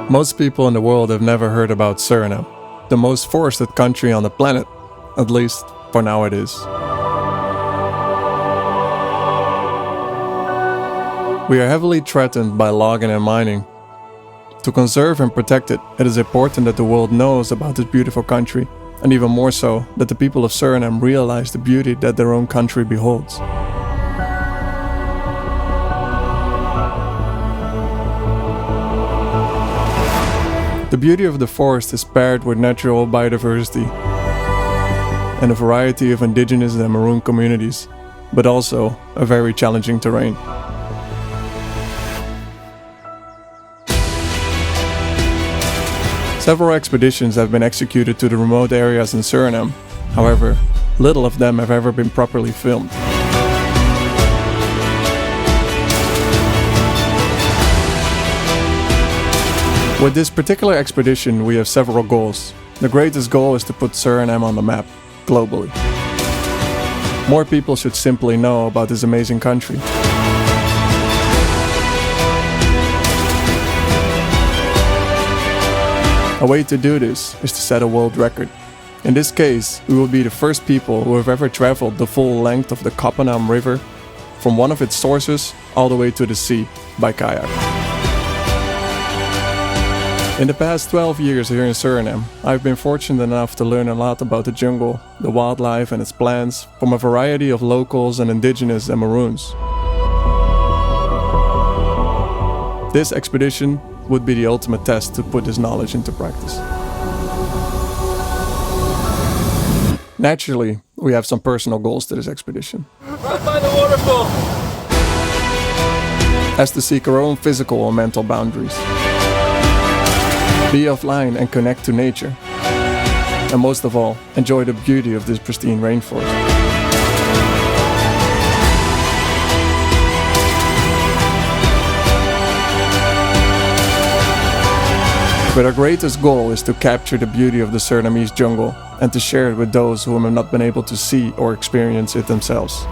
Most people in the world have never heard about Suriname, the most forested country on the planet. At least, for now it is. We are heavily threatened by logging and mining. To conserve and protect it, it is important that the world knows about this beautiful country, and even more so, that the people of Suriname realize the beauty that their own country beholds. The beauty of the forest is paired with natural biodiversity and a variety of indigenous and maroon communities, but also a very challenging terrain. Several expeditions have been executed to the remote areas in Suriname. However, little of them have ever been properly filmed. With this particular expedition, we have several goals. The greatest goal is to put Suriname on the map, globally. More people should simply know about this amazing country. A way to do this is to set a world record. In this case, we will be the first people who have ever traveled the full length of the Coppename River, from one of its sources all the way to the sea, by kayak. In the past 12 years here in Suriname, I've been fortunate enough to learn a lot about the jungle, the wildlife and its plants from a variety of locals and indigenous and maroons. This expedition would be the ultimate test to put this knowledge into practice. Naturally, we have some personal goals to this expedition. Right by the waterfall! As to seek our own physical and mental boundaries. Be offline and connect to nature. And most of all, enjoy the beauty of this pristine rainforest. But our greatest goal is to capture the beauty of the Surinamese jungle and to share it with those who have not been able to see or experience it themselves.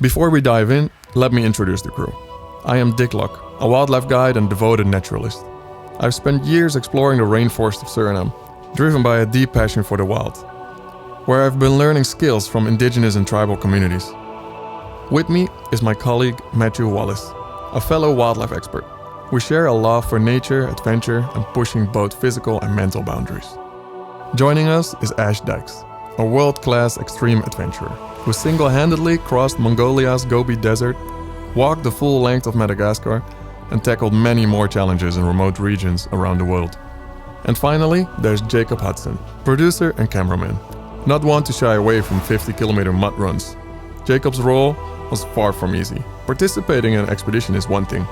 Before we dive in, let me introduce the crew. I am Dick Luck, a wildlife guide and devoted naturalist. I've spent years exploring the rainforest of Suriname, driven by a deep passion for the wild, where I've been learning skills from indigenous and tribal communities. With me is my colleague Matthew Wallace, a fellow wildlife expert. We share a love for nature, adventure, and pushing both physical and mental boundaries. Joining us is Ash Dykes, a world-class extreme adventurer who single-handedly crossed Mongolia's Gobi Desert, walked the full length of Madagascar, and tackled many more challenges in remote regions around the world. And finally, there's Jacob Hudson, producer and cameraman, not one to shy away from 50-kilometer mud runs. Jacob's role was far from easy. Participating in an expedition is one thing.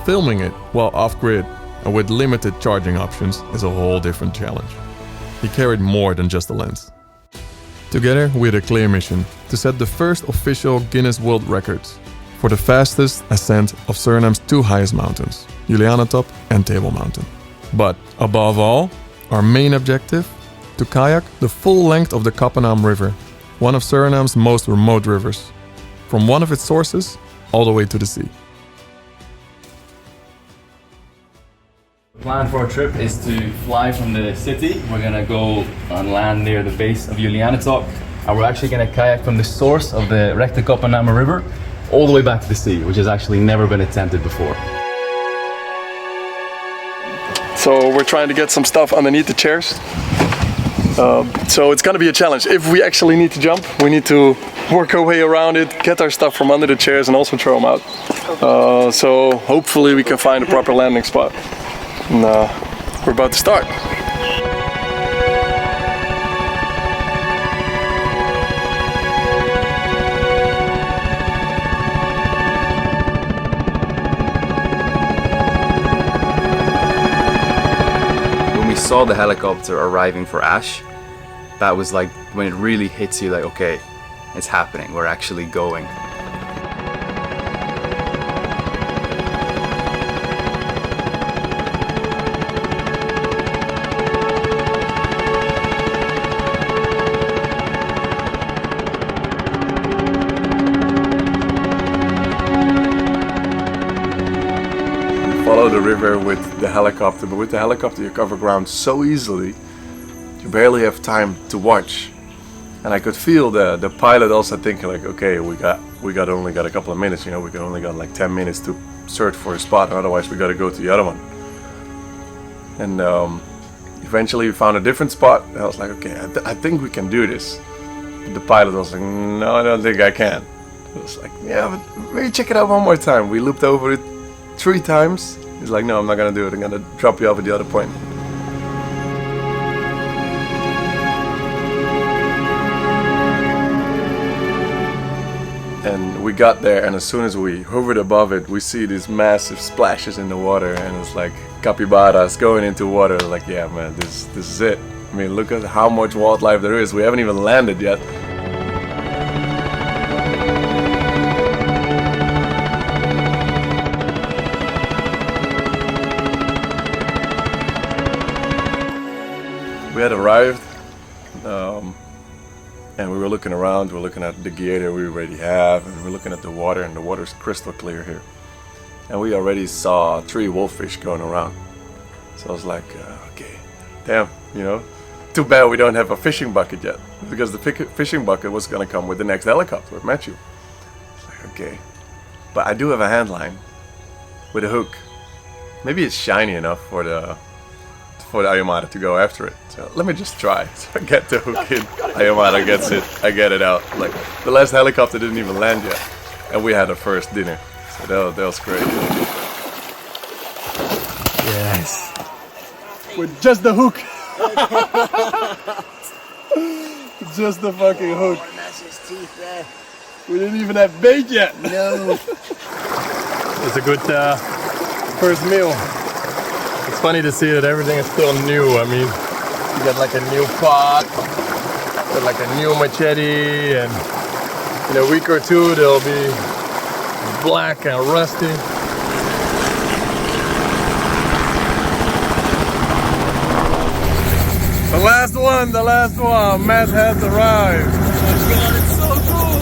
Filming it while off-grid and with limited charging options is a whole different challenge. He carried more than just a lens. Together, we had a clear mission to set the first official Guinness World Records for the fastest ascent of Suriname's two highest mountains, Julianatop and Table Mountain. But above all, our main objective, to kayak the full length of the Coppename River, one of Suriname's most remote rivers, from one of its sources all the way to the sea. The plan for our trip is to fly from the city. We're gonna go on land near the base of Julianatop, and we're actually gonna kayak from the source of the Coppename River all the way back to the sea, which has actually never been attempted before. So we're trying to get some stuff underneath the chairs. So it's gonna be a challenge. If we actually need to jump, we need to work our way around it, get our stuff from under the chairs and also throw them out. So hopefully we can find a proper landing spot. And we're about to start. saw the helicopter arriving for Ash, that was like when it really hits you, like, okay, it's happening, we're actually going. Follow the river with the helicopter, but with the helicopter you cover ground so easily you barely have time to watch. And I could feel the pilot also thinking like, okay, we only got a couple of minutes, you know, we only got like 10 minutes to search for a spot, otherwise we got to go to the other one. And eventually we found a different spot. I was like, okay, I think we can do this. But the pilot was like, no, I don't think I can. I was like, yeah, but maybe check it out one more time. We looped over it 3 times. He's like, no, I'm not gonna do it. I'm gonna drop you off at the other point. And we got there, and as soon as we hovered above it, we see these massive splashes in the water, and it's like capybaras going into water. Like, yeah, man, this is it. I mean, look at how much wildlife there is. We haven't even landed yet. We had arrived, and we were looking around. We're looking at the gear that we already have, and we're looking at the water, and the water's crystal clear here. And we already saw 3 wolffish going around. So I was like, okay, damn, you know, too bad we don't have a fishing bucket yet, because the fishing bucket was gonna come with the next helicopter with Matthew. It's like, okay, but I do have a hand line with a hook. Maybe it's shiny enough for the Ayamada to go after it. So let me just try. So I get the hook in, Ayamada gets it, I get it out. Like, the last helicopter didn't even land yet, and we had our first dinner. So that was great. Yes. With just the hook. Just the fucking hook. We didn't even have bait yet. No. It's a good first meal. It's funny to see that everything is still new. I mean, you got like a new pot, got like a new machete, and in a week or two they'll be black and rusty. The last one. Matt has arrived. Oh my god, it's so cool!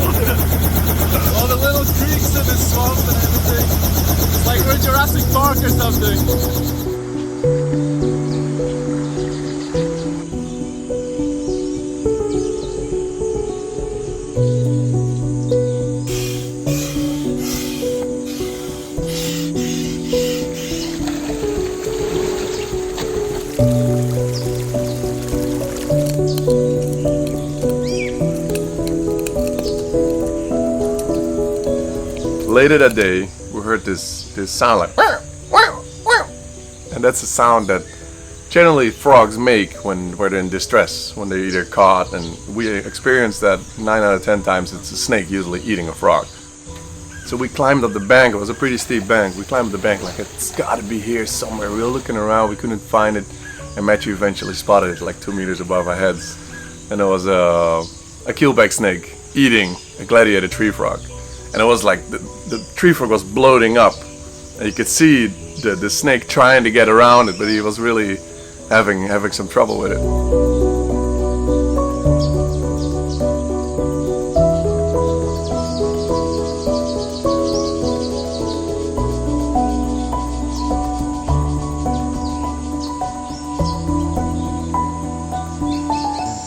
All the little creeks in the swamp and everything. It's like we're in Jurassic Park or something. Later that day, we heard this sound like wow, wow, wow. And that's a sound that generally frogs make when they're in distress, when they're either caught, and we experienced that 9 out of 10 times it's a snake usually eating a frog. So we climbed up the bank. It was a pretty steep bank. We climbed the bank like it's gotta be here somewhere. We were looking around, we couldn't find it, and Matthew eventually spotted it like 2 meters above our heads. And it was a keelback snake eating a gladiator tree frog. And it was like the tree frog was bloating up, and you could see the snake trying to get around it, but he was really having some trouble with it.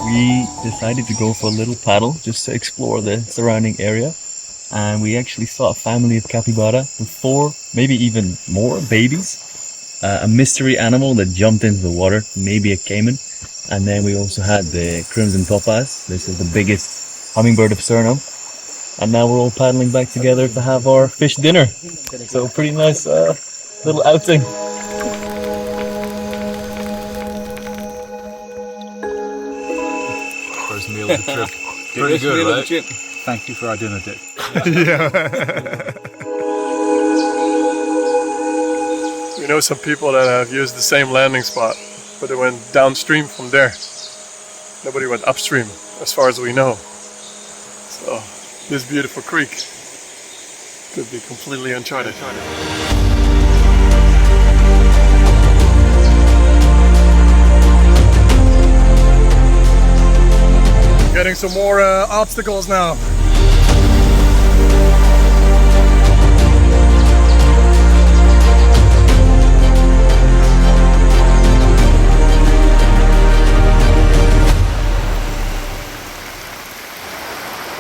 We decided to go for a little paddle just to explore the surrounding area. And we actually saw a family of capybara with 4, maybe even more babies. A mystery animal that jumped into the water, maybe a caiman. And then we also had the crimson topaz. This is the biggest hummingbird of Suriname. And now we're all paddling back together to have our fish dinner. So pretty nice little outing. First meal of the trip. Pretty good, right? Thank you for our dinner, Dick. Yeah. We know some people that have used the same landing spot but it went downstream from there. Nobody went upstream, as far as we know. So this beautiful creek could be completely uncharted. Getting some more obstacles now.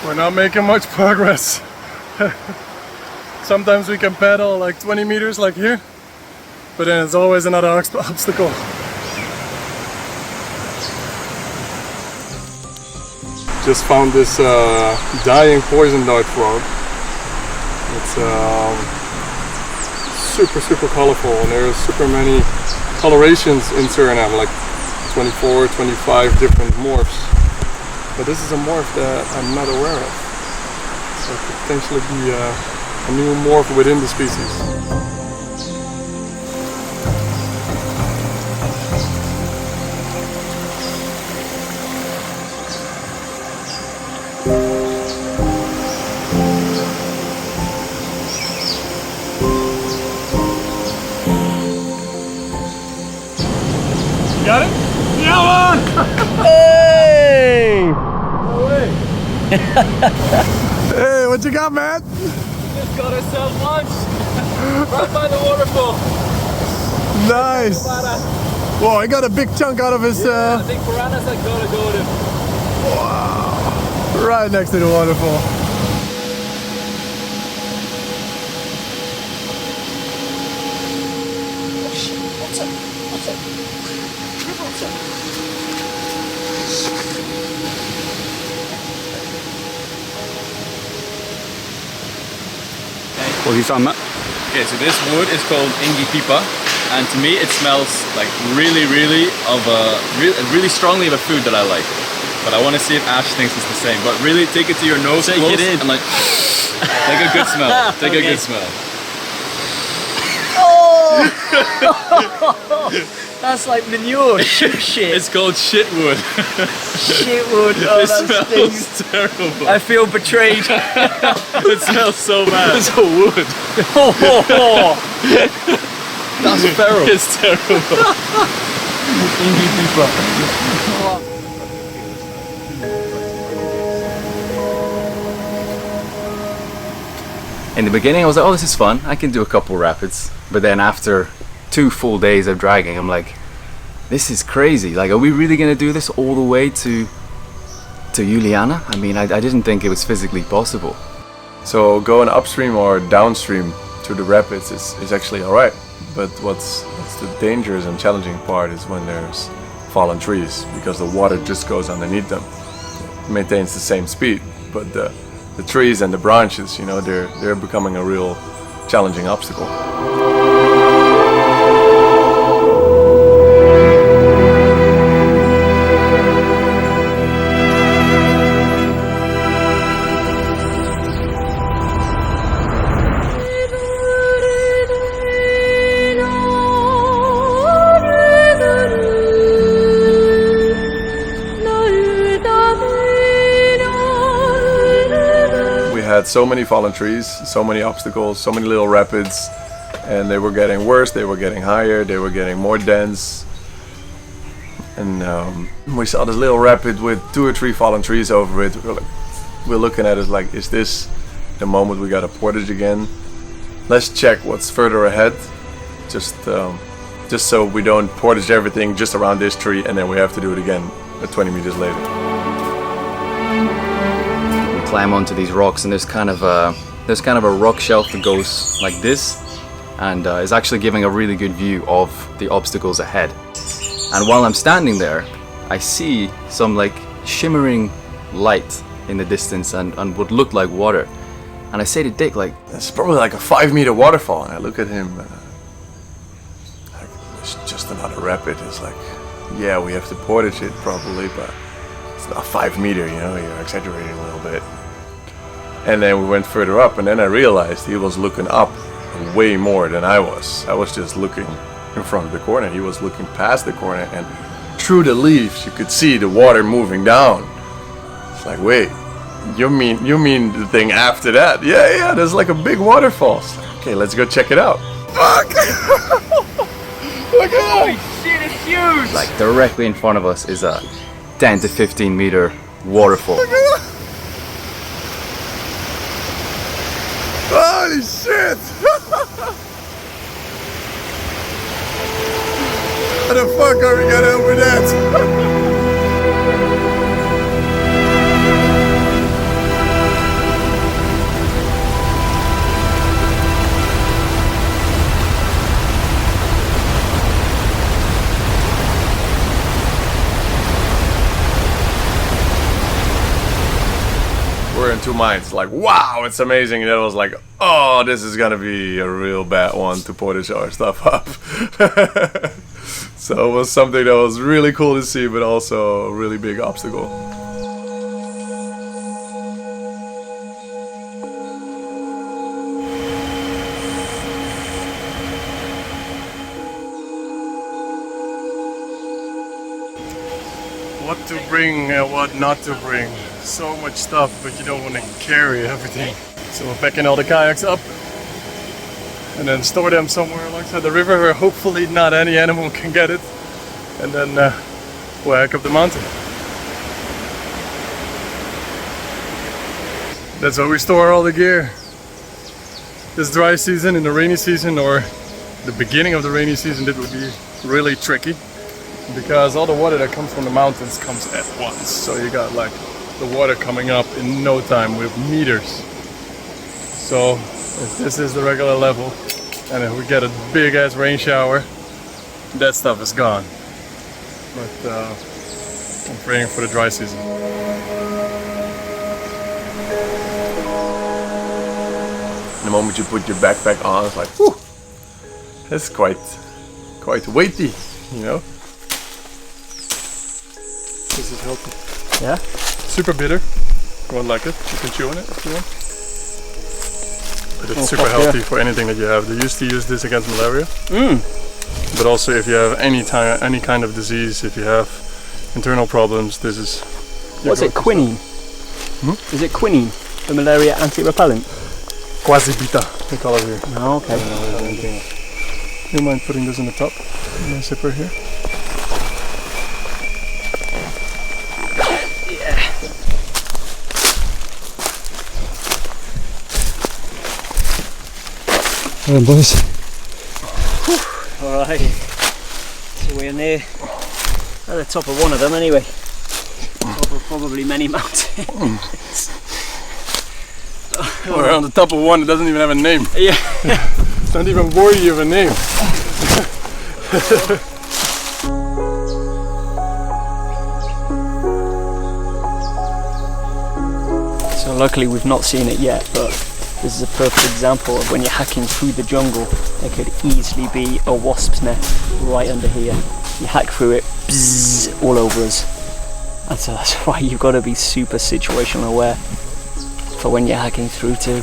We're not making much progress. Sometimes we can paddle like 20 meters like here, but then it's always another obstacle. Just found this dying poison dart frog. It's super colorful, and there's super many colorations in Suriname, like 24, 25 different morphs. But this is a morph that I'm not aware of. So it could potentially be a new morph within the species. Got it? Yeah, man! Hey! No way! Hey, what you got, man? Just got ourselves lunch right by the waterfall. Nice! Whoa, I got a big chunk out of his... I think piranhas are gonna go with him. Wow! Right next to the waterfall. What are you talking about? Okay, so this wood is called Ingi Pipa, and to me it smells like really strongly of a food that I like. But I want to see if Ash thinks it's the same. But really, take it to your nose, Take close, it in. and like, take a good smell. Take a good smell. That's like manure. Shit. It's called shit wood. Shit wood. Oh, It that smells stings. terrible. I feel betrayed. It smells so bad. It's a wood. That's feral. It's terrible. Ingi Pipa. In the beginning I was like, oh, this is fun, I can do a couple rapids. But then after 2 full days of dragging, I'm like, this is crazy. Like, are we really gonna do this all the way to Juliana? I mean, I didn't think it was physically possible. So going upstream or downstream to the rapids is actually alright. But what's the dangerous and challenging part is when there's fallen trees, because the water just goes underneath them. It maintains the same speed, but the trees and the branches, you know, they're becoming a real challenging obstacle. Had so many fallen trees, so many obstacles, so many little rapids, and they were getting worse, they were getting higher, they were getting more dense. And we saw this little rapid with 2 or 3 fallen trees over it. We're looking at it like, is this the moment we got a portage again? Let's check what's further ahead, just so we don't portage everything just around this tree and then we have to do it again 20 meters later. Climb onto these rocks, and there's kind of a rock shelf that goes like this, and is actually giving a really good view of the obstacles ahead. And while I'm standing there, I see some like shimmering light in the distance and what looked like water. And I say to Dick, like, it's probably like a 5-meter waterfall, and I look at him like, it's just another rapid. It's like, yeah, we have to portage it probably, but it's not 5 meter, you know, you're exaggerating a little bit. And then we went further up, and then I realized he was looking up way more than I was. I was just looking in front of the corner. He was looking past the corner, and through the leaves you could see the water moving down. It's like, wait, you mean the thing after that? Yeah, there's like a big waterfall. It's like, okay, let's go check it out. Fuck! Look at that! Holy shit, it's huge! Like directly in front of us is a 10 to 15 meter waterfall. Holy shit! How the fuck are we gonna open that? We're in two minds, like, wow, it's amazing. And it was like, oh, this is gonna be a real bad one to portage our stuff up. So it was something that was really cool to see, but also a really big obstacle. What to bring and what not to bring. So much stuff, but you don't want to carry everything. So we're packing all the kayaks up and then store them somewhere alongside the river where hopefully not any animal can get it. And then we'll hike up the mountain. That's how we store all the gear. This dry season, in the rainy season or the beginning of the rainy season, it would be really tricky because all the water that comes from the mountains comes at once. So you got like the water coming up in no time with meters. So if this is the regular level and if we get a big ass rain shower, that stuff is gone. But I'm praying for the dry season. The moment you put your backpack on, it's like, whew, that's quite weighty, you know? This is healthy. Yeah? Super bitter. You won't like it. You can chew on it if you want. But it's super healthy for anything that you have. They used to use this against malaria. But also if you have any kind of disease, if you have internal problems, this is... What's it, quinine? Is it quinine, the malaria anti-repellent? Quasibita, they call it here. Oh, okay. You mind putting this in the top? In my zipper here? Alright, boys. Alright. So we're near at the top of one of them anyway. Top of probably many mountains. We're on the top of one that doesn't even have a name. Yeah. It's not even worthy of a name. So luckily we've not seen it yet, but this is a perfect example of when you're hacking through the jungle, there could easily be a wasp's nest right under here. You hack through it, bzzz, all over us. And so that's why you've got to be super situational aware for when you're hacking through too.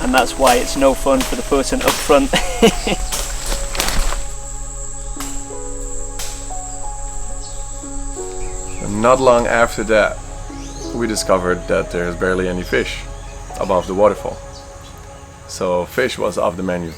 And that's why it's no fun for the person up front. And not long after that, we discovered that there's barely any fish above the waterfall. So fish was off the menu.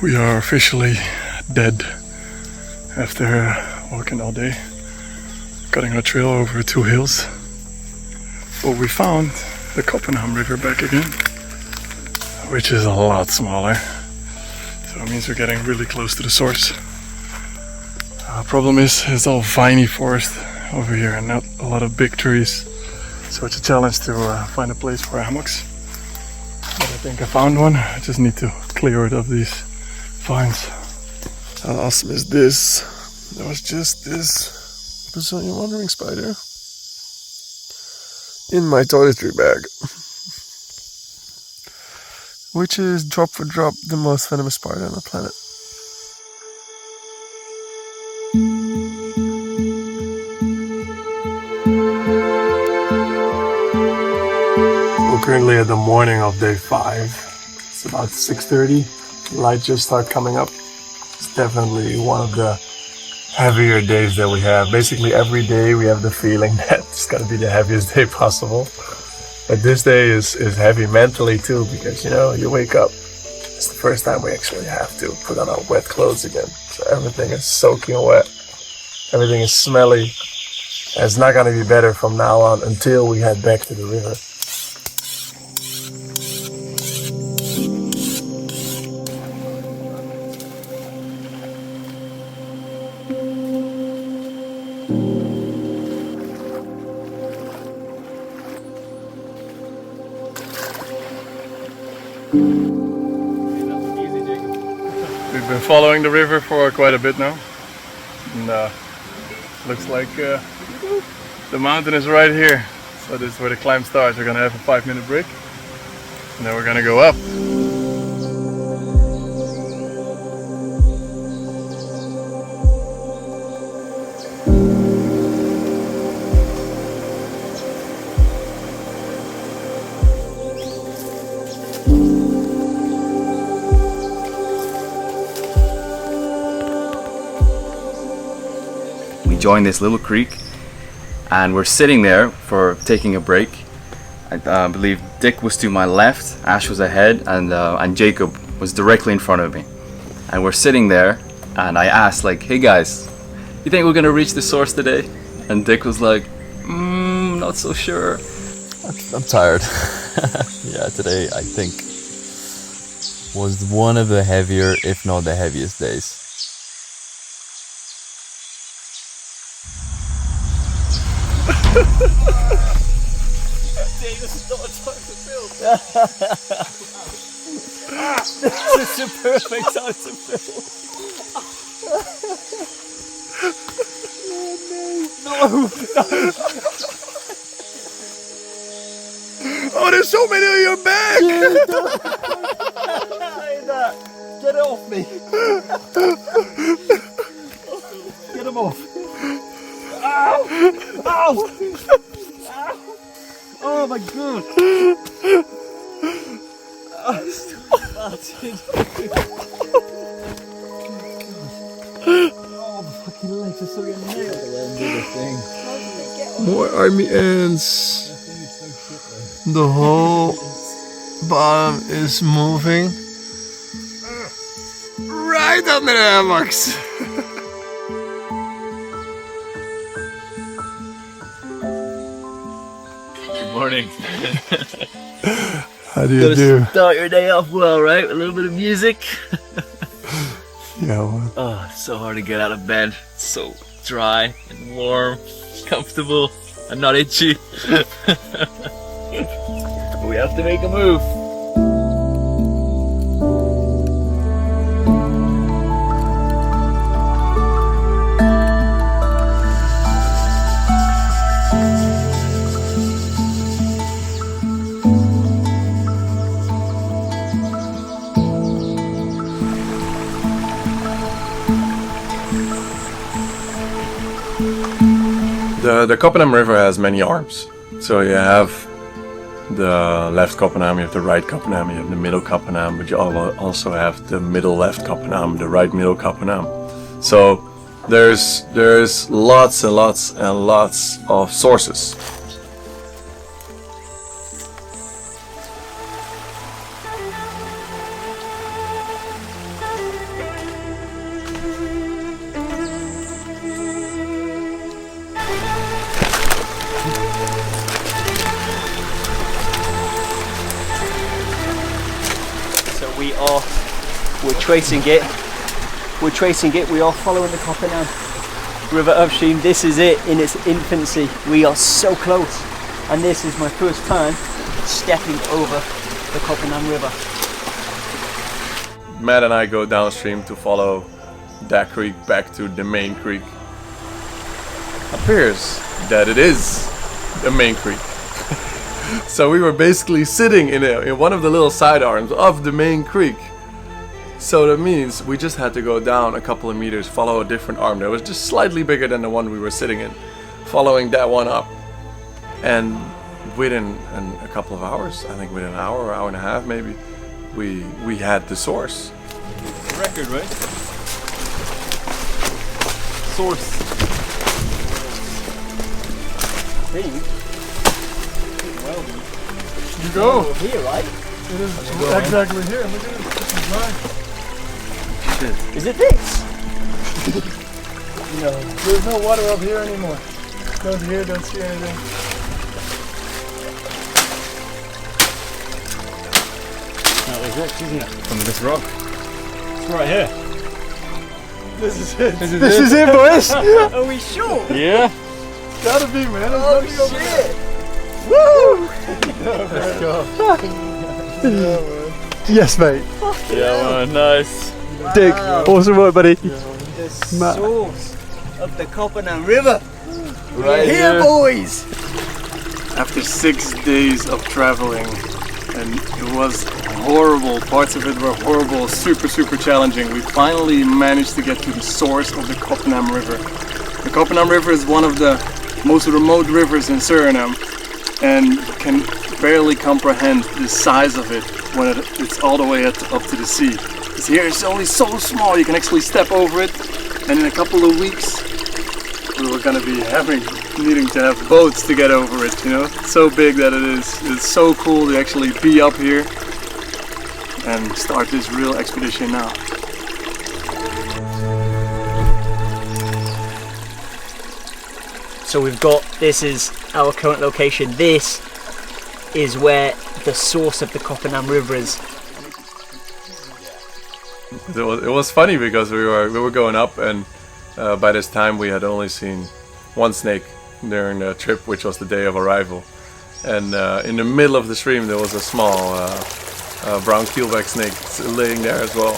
We are officially dead after walking all day, cutting our trail over 2 hills. But we found the Coppename River back again, which is a lot smaller. So it means we're getting really close to the source. Problem is, it's all viney forest over here and not a lot of big trees. So it's a challenge to find a place for hammocks. But I think I found one. I just need to clear it of these vines. How awesome is this? There was just this Brazilian wandering spider in my toiletry bag. Which is drop for drop the most venomous spider on the planet. We're currently at the morning of day 5. It's about 6:30. Light just start coming up. It's definitely one of the heavier days that we have. Basically every day we have the feeling that it's gonna be the heaviest day possible. But this day is heavy mentally too, because you know, you wake up. It's the first time we actually have to put on our wet clothes again. So everything is soaking wet. Everything is smelly. And it's not gonna be better from now on until we head back to the river. We've been following the river for quite a bit now. And looks like the mountain is right here. So this is where the climb starts. We're gonna have a 5-minute break. And then we're gonna go up. Join this little creek, and we're sitting there for taking a break. I believe Dick was to my left, Ash was ahead, and Jacob was directly in front of me. And we're sitting there, and I asked, like, "Hey guys, you think we're gonna reach the source today?" And Dick was like, "Not so sure." I'm tired. Yeah, today I think was one of the heavier, if not the heaviest days. This is a perfect time to film. Oh, there's so many on your back! Get it off me. Get him off. Ow! Ow! Oh my god! Oh, the fucking legs are so getting nailed. More army ants. The whole bottom is moving. Right under the hammocks. Morning. How do you do? Start your day off well, right? A little bit of music. Yeah, well, Oh, it's so hard to get out of bed. It's so dry and warm, comfortable, and not itchy. We have to make a move. the Coppename River has many arms. So you have the left Coppename, you have the right Coppename, you have the middle Coppename, but you also have the middle left Coppename, the right middle Coppename. So there's lots and lots and lots of sources. We're tracing it We're tracing it. We are following the Coppename River upstream. This is it in its infancy. We are so close. And this is my first time stepping over the Coppename River. Matt and I go downstream to follow that creek back to the main creek. Appears that it is the main creek. So we were basically sitting in one of the little side arms of the main creek. So that means we just had to go down a couple of meters, follow a different arm that was just slightly bigger than the one we were sitting in, following that one up. And within a couple of hours, I think within an hour and a half maybe, we had the source. Record, right? Source. You go. Here, right? It is exactly here. Look at this. This is nice. Is it this? No, there's no water up here anymore. Don't hear, don't see anything. No, there's rocks, isn't it? From this rock. It's right here. This is it. This is it, boys. Are we sure? Yeah. Gotta be, man. Oh There's nothing over there. shit! Woo! Let's go. Yeah, man. Yes, mate. Yeah, man, nice. Dick, awesome work, buddy. The source of the Coppename River. Right Here, boys. After 6 days of traveling, and it was horrible, parts of it were horrible, super challenging, we finally managed to get to the source of the Coppename River. The Coppename River is one of the most remote rivers in Suriname and can barely comprehend the size of it when it's all the way up to the sea. Because here it's only so small, you can actually step over it, and in a couple of weeks we were gonna be needing to have boats to get over it, you know? It's so big that it is. It's so cool to actually be up here and start this real expedition now. So we've got, this is our current location. This is where the source of the Coppename River is. It was funny because we were going up, and by this time we had only seen one snake during the trip, which was the day of arrival. And in the middle of the stream there was a small brown keelback snake laying there as well.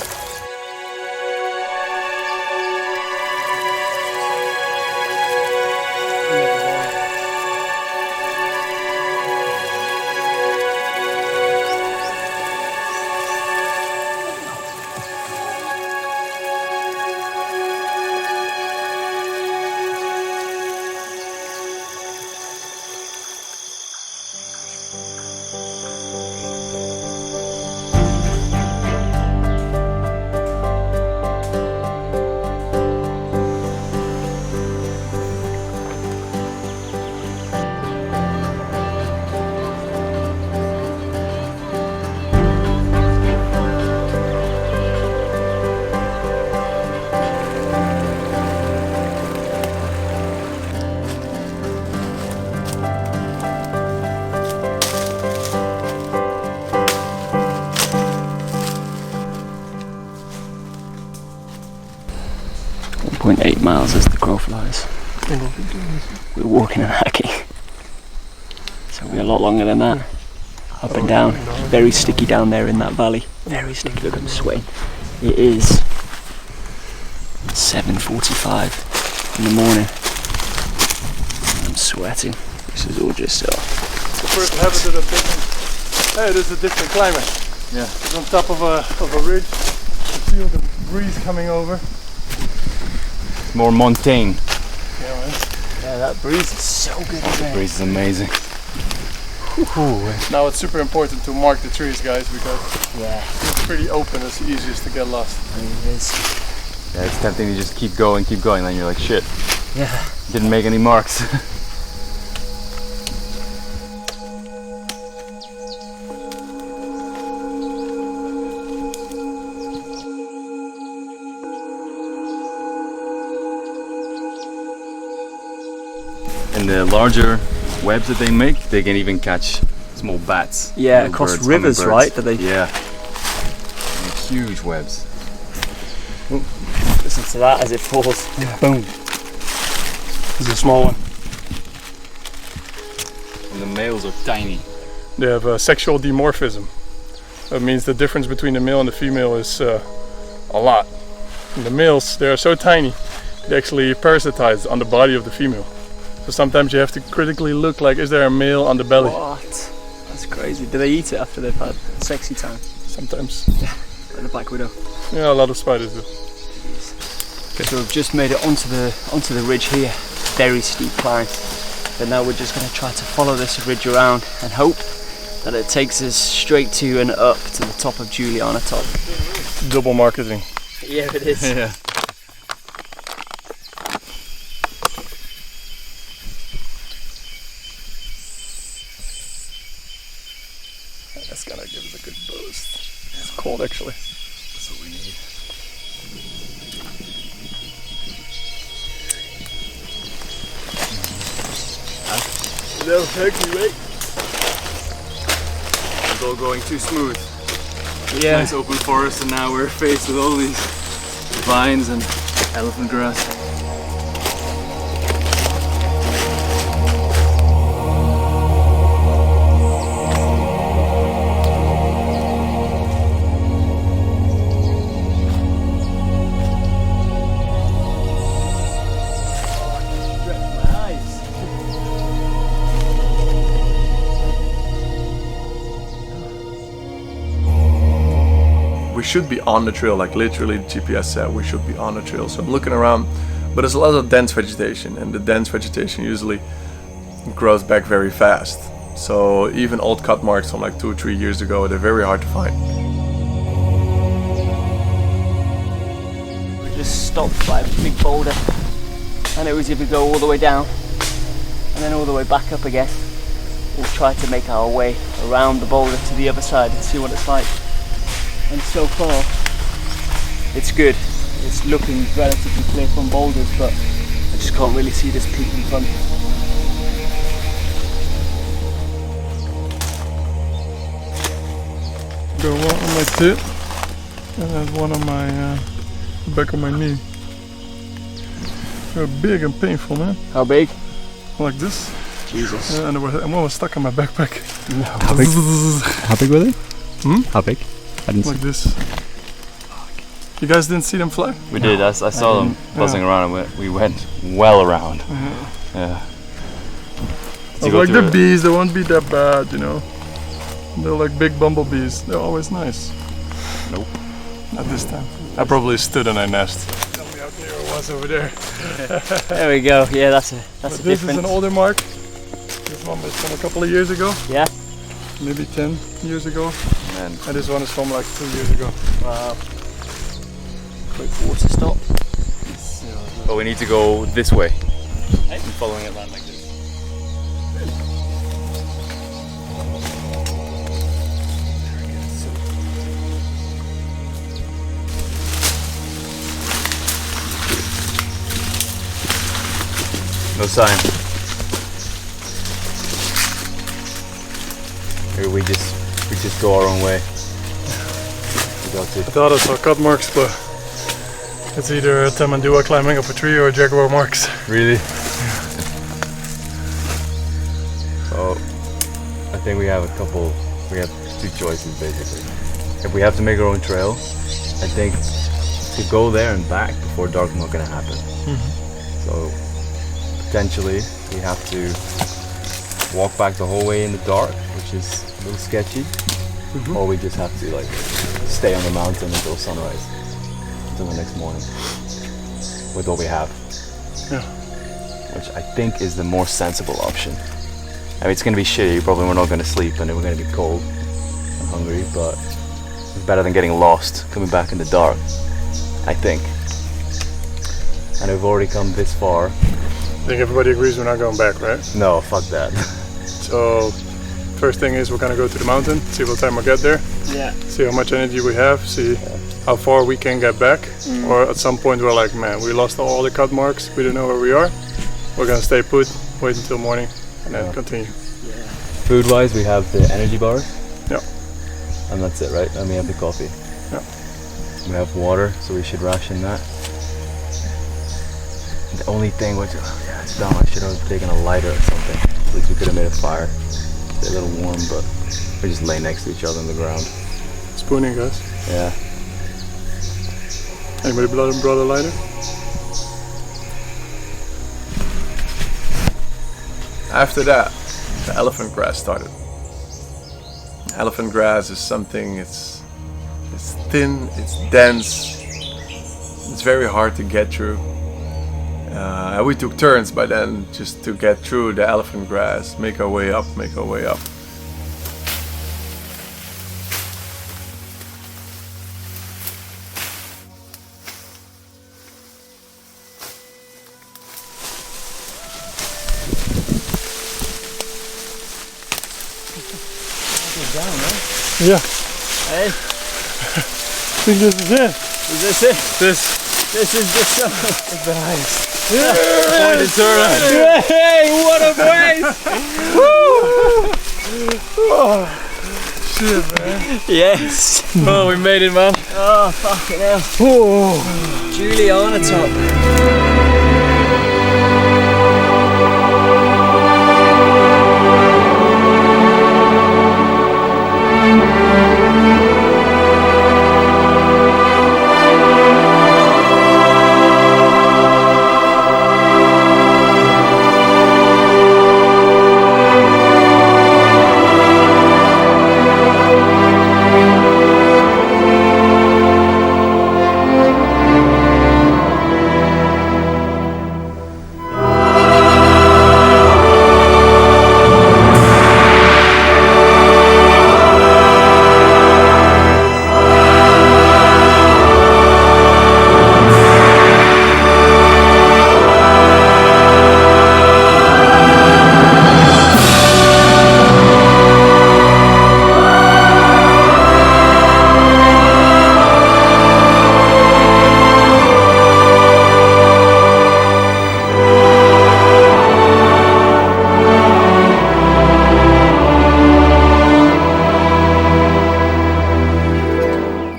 .8 miles as the crow flies. We're walking and hacking. So we're a lot longer than that. Up and down. Very sticky down there in that valley. Very sticky. Look, I'm sweating. It is 7:45 in the morning. I'm sweating. This is all just The first habitat of different. Hey, this is a different climate. Yeah. It's on top of a ridge. You feel the breeze coming over. More montane. Yeah, man. yeah, that breeze is so good. The breeze is amazing. Now it's super important to mark the trees, guys, because Yeah, it's pretty open. It's the easiest to get lost. I mean, it is. Yeah, it's tempting to just keep going, then you're like, shit, Yeah. didn't make any marks. And the larger webs that they make, they can even catch small bats. Yeah, little across birds, rivers, hummingbirds. right? That they. Yeah. Huge webs. listen to that as it falls. Boom. This is a small one. And the males are tiny. They have sexual dimorphism. That means the difference between the male and the female is a lot. And the males, they are so tiny, they actually parasitize on the body of the female. So sometimes you have to critically look like, is there a male on the belly? What? That's crazy. Do they eat it after they've had sexy time? Sometimes. Like the black widow. Yeah, a lot of spiders do. So we've just made it onto the ridge here. Very steep climb. But now we're just going to try to follow this ridge around and hope that it takes us straight to and up to the top of Julianatop. Double marketing. Yeah, it is. Yeah. That's gonna give us a good boost. It's cold actually. That's what we need. No, heck you, mate. It's all going too smooth. Yeah. Nice open forest, and now we're faced with all these vines and elephant grass. We should be on the trail, like literally the GPS said we should be on the trail. So I'm looking around, but there's a lot of dense vegetation, and the dense vegetation usually grows back very fast. So even old cut marks from like 2 or 3 years ago, they're very hard to find. We just stopped by a big boulder, and it was either go all the way down and then all the way back up again, or try to make our way around the boulder to the other side and see what it's like. And so far, it's good. It's looking relatively clear from boulders, but I just can't really see this peak in front. Got one on my tip, and then one on my back of my knee. They're big and painful, man. How big? Like this. Jesus. And one was stuck in my backpack. How big? How big were they? Hmm? How big? I didn't Like this. You guys didn't see them fly? We did. I saw them buzzing around, and we went well around. Yeah. Did you go Like through the it? bees, they won't be that bad, you know. They're like big bumblebees. They're always nice. Nope. Not this time. I probably stood in a nest. Tell me how clear it was over there. There we go. Yeah, that's a But this difference. is an older mark. This one is from a couple of years ago. Yeah. Maybe 10 years ago. And And this one is from like 2 years ago. Wow. Quick water stop. but we need to go this way. I'm following it around like this. No sign. Maybe we just go our own way. We got to. I thought I saw cut marks, but it's either a Tamandua climbing up a tree or jaguar marks. Really? So I think we have two choices basically. If we have to make our own trail, I think to go there and back before dark is not gonna happen. So potentially we have to walk back the whole way in the dark, which is a little sketchy, or we just have to like stay on the mountain until sunrise, until the next morning with what we have. Yeah. Which I think is the more sensible option. I mean, it's gonna be shitty, probably we're not gonna sleep and we're gonna be cold and hungry, but it's better than getting lost, coming back in the dark, I think. And we've already come this far. I think everybody agrees we're not going back, right? No, fuck that. So first thing is we're gonna go to the mountain, see what time we get there, Yeah. see how much energy we have, see how far we can get back. Or at some point we're like, man, we lost all the cut marks, we don't know where we are. We're gonna stay put, wait until morning, and then continue. Food-wise, we have the energy bars. Yeah. And that's it, right? And we have the coffee. Yeah. We have water, so we should ration that. The only thing was, yeah, it's dumb. I should have taken a lighter or something. At least we could have made a fire. It's a little warm, but we just lay next to each other on the ground. Spooning, guys. Yeah. Anybody brought a lighter? After that, the elephant grass started. Elephant grass is something, it's thin, it's dense, it's very hard to get through. And we took turns by then just to get through the elephant grass, make our way up. Yeah. Hey, I think this is it. is this it? This is the summit. It's the highest. Hey, what a place! Shit, man. Yes. Oh, we made it, man. Oh, fucking hell. Julianatop.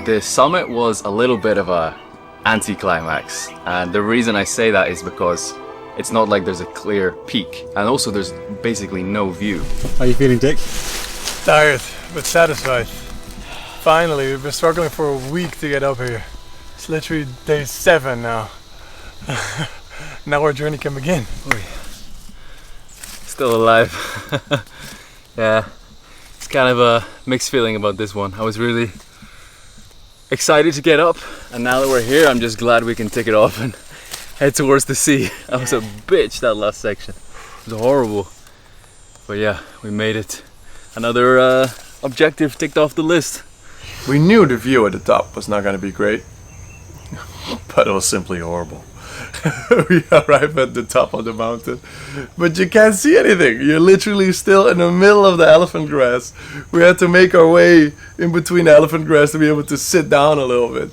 The summit was a little bit of a anticlimax, and the reason I say that is because it's not like there's a clear peak, and also there's basically no view. How are you feeling, Dick? Tired, but satisfied. Finally, we've been struggling for a week to get up here. It's literally day 7 now. Now our journey can begin. Still alive. Yeah, it's kind of a mixed feeling about this one. I was really excited to get up, and now that we're here, I'm just glad we can tick it off and head towards the sea. That was a bitch, that last section. It was horrible. But yeah, we made it. Another objective ticked off the list. We knew the view at the top was not going to be great, but it was simply horrible. We arrived at the top of the mountain, but you can't see anything. You're literally still in the middle of the elephant grass. We had to make our way in between the elephant grass to be able to sit down a little bit.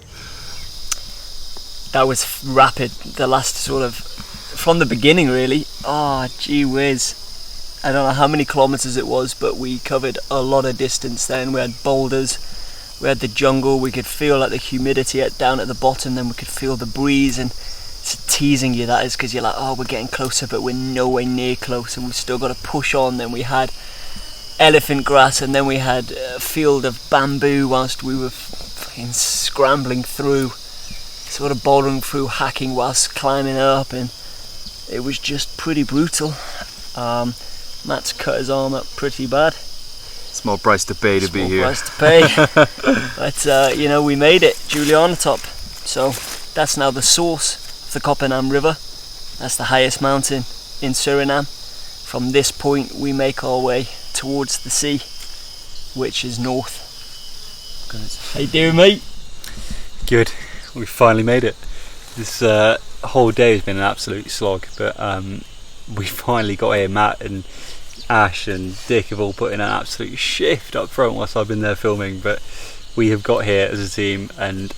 That was rapid, the last sort of, from the beginning really. Oh, gee whiz. I don't know how many kilometers it was, but we covered a lot of distance then. We had boulders, we had the jungle, we could feel like the humidity down at the bottom, then we could feel the breeze, and it's teasing you, that is, because you're like, oh, we're getting closer, but we're nowhere near close, and we've still got to push on. Then we had elephant grass, and then we had a field of bamboo whilst we were fucking scrambling through, sort of bouldering through, hacking whilst climbing up, and it was just pretty brutal. Matt's cut his arm up pretty bad. Small price to pay to be here. Small price to pay. But you know, we made it, Julianatop. So that's now the source of the Coppename River. That's the highest mountain in Suriname. From this point we make our way towards the sea, which is north. How you doing, mate? Good. We finally made it. This whole day has been an absolute slog, but we finally got here. Matt and Ash and Dick have all put in an absolute shift up front whilst I've been there filming, but we have got here as a team, and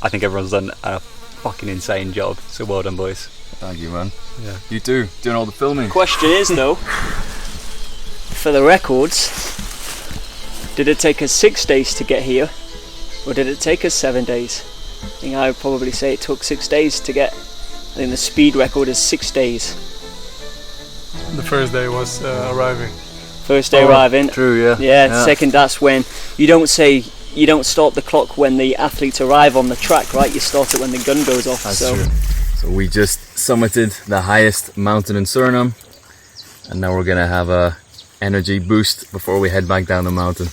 I think everyone's done a fucking insane job, so well done, boys. Thank you, man. Yeah. You too, doing all the filming. Question is though, for the records, did it take us 6 days to get here, or did it take us 7 days? I think I would probably say it took 6 days to get think the speed record is 6 days. The first day was arriving. First day arriving. True, yeah. Yeah, second, that's when you don't start the clock when the athletes arrive on the track, right? You start it when the gun goes off. That's true. So we just summited the highest mountain in Suriname, and now we're gonna have a energy boost before we head back down the mountain.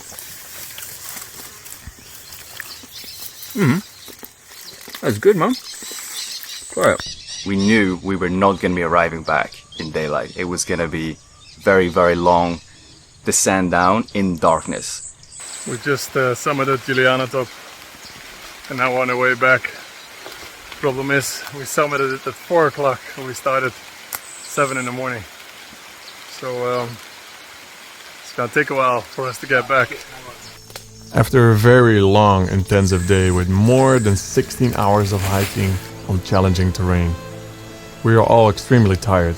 That's good, man. Right. We knew we were not gonna be arriving back in daylight. It was gonna be very, very long descend down in darkness. We just summited Julianatop and now on our way back. Problem is, we summited it at 4 o'clock and we started 7 in the morning. So it's gonna take a while for us to get back. After a very long, intensive day with more than 16 hours of hiking on challenging terrain, we are all extremely tired.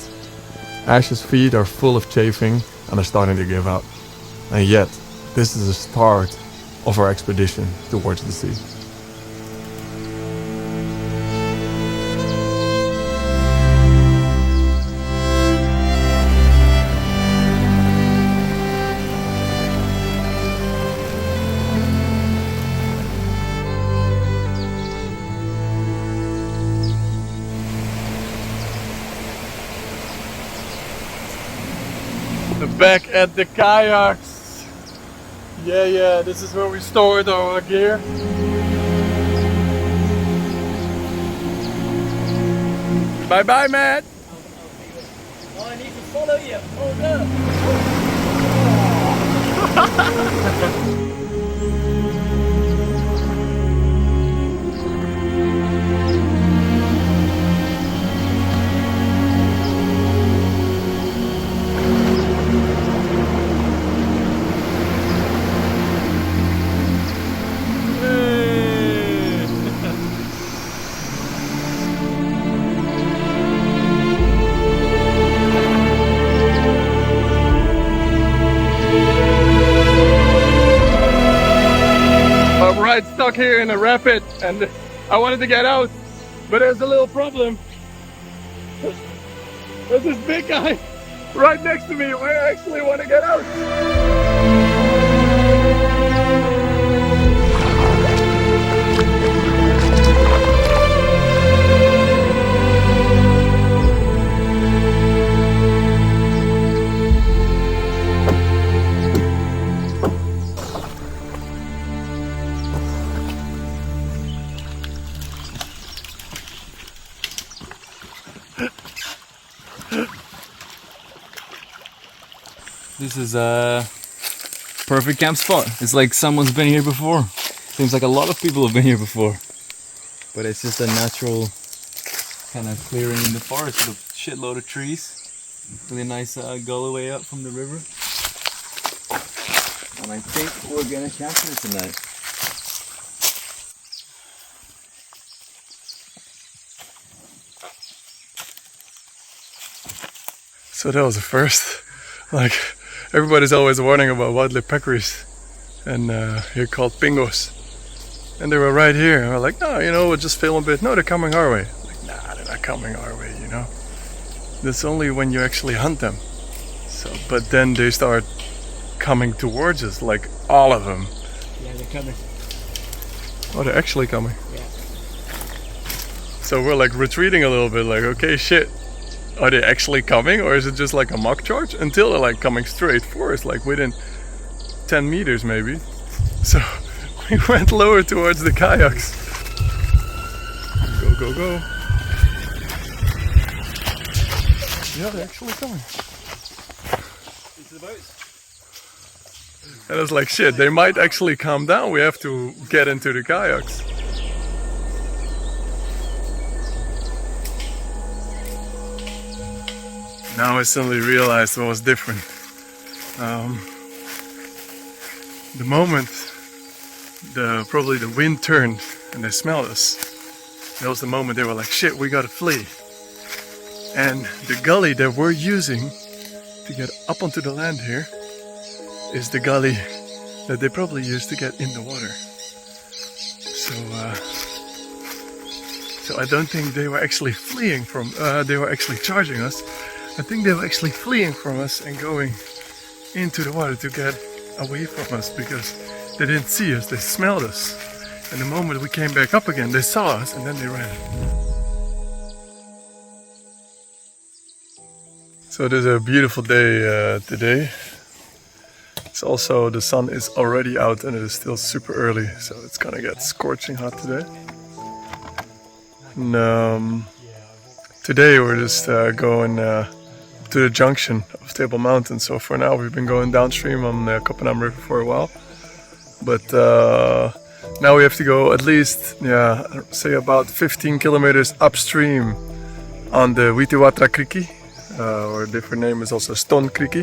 Ash's feet are full of chafing and are starting to give up. And yet, this is the start of our expedition towards the sea. Back at the kayaks. Yeah, this is where we stored our gear. Bye bye, Matt. Oh, I need to follow you. Oh no. Stuck here in a rapid and I wanted to get out, but there's a little problem. There's this big guy right next to me where I actually want to get out. This is a perfect camp spot. It's like someone's been here before. Seems like a lot of people have been here before. But it's just a natural kind of clearing in the forest with a shitload of trees. Really nice gully up from the river. And I think we're gonna camp here tonight. So that was the first. Like, everybody's always warning about wildlife peccaries, and here called pingos. And they were right here. And we're like, no, we'll just film a bit. No, they're coming our way. Like, nah, they're not coming our way, That's only when you actually hunt them. So, but then they start coming towards us, like all of them. Yeah, they're coming. Oh, they're actually coming. Yeah. So we're like retreating a little bit, like, okay, shit. Are they actually coming, or is it just like a mock charge? Until they're like coming straight for us, like within 10 meters maybe. So we went lower towards the kayaks. Go, go, go. Yeah, they're actually coming. Into the boats. And I was like, shit, they might actually calm down. We have to get into the kayaks. Now I suddenly realized what was different. The moment probably the wind turned and they smelled us, that was the moment they were like, shit, we gotta flee. And the gully that we're using to get up onto the land here is the gully that they probably used to get in the water. So So I don't think they were actually fleeing from, they were actually charging us. I think they were actually fleeing from us and going into the water to get away from us because they didn't see us, they smelled us. And the moment we came back up again, they saw us and then they ran. So it is a beautiful day today. It's also, the sun is already out and it is still super early, so it's gonna get scorching hot today. And today we're just going to the junction of Table Mountain. So for now we've been going downstream on the Coppename River for a while. But now we have to go at least, say about 15 kilometers upstream on the Witiwatra Creek, or a different name is also Stone Creek.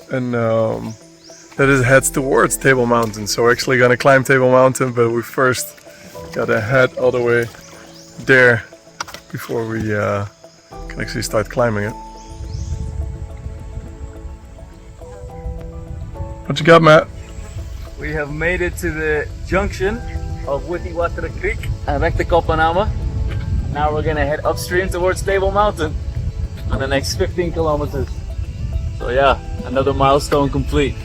And that heads towards Table Mountain. So we're actually gonna climb Table Mountain, but we first gotta head all the way there before we can actually start climbing it. What you got, Matt? We have made it to the junction of Witiwatra Creek and back to Coppename. Now we're gonna head upstream towards Table Mountain on the next 15 kilometers. So yeah, another milestone complete.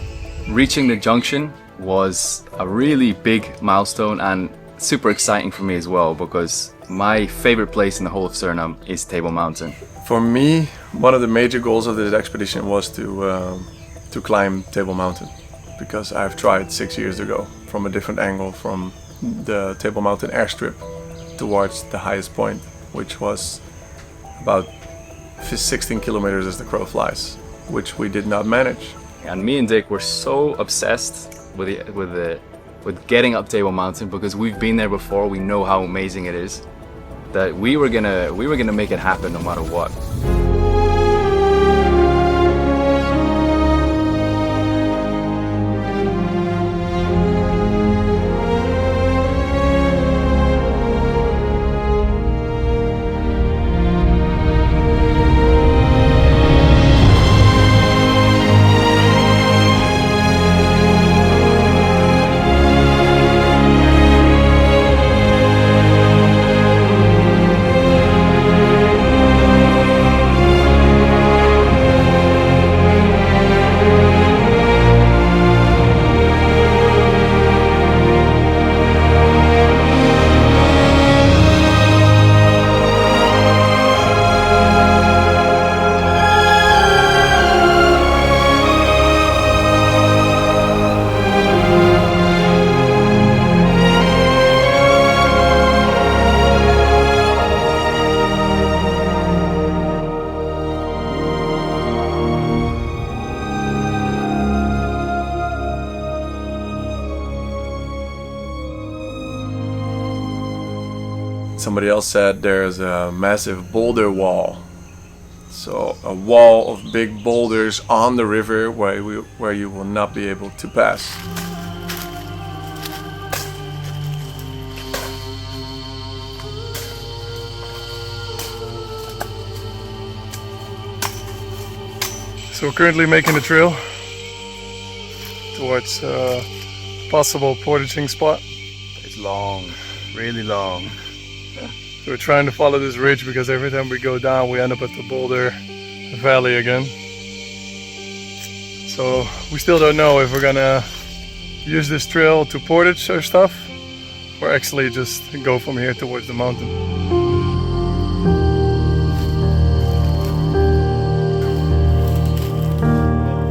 Reaching the junction was a really big milestone and super exciting for me as well, because my favorite place in the whole of Suriname is Table Mountain. For me, one of the major goals of this expedition was to climb Table Mountain, because I've tried 6 years ago from a different angle from the Table Mountain airstrip towards the highest point, which was about 16 kilometers as the crow flies, which we did not manage. And me and Dick were so obsessed with getting up Table Mountain, because we've been there before, we know how amazing it is, that we were gonna make it happen no matter what. Somebody else said there's a massive boulder wall. So a wall of big boulders on the river where you will not be able to pass. So we're currently making a trail towards a possible portaging spot. It's long, really long. So we're trying to follow this ridge because every time we go down we end up at the boulder valley again. So we still don't know if we're gonna use this trail to portage our stuff or actually just go from here towards the mountain.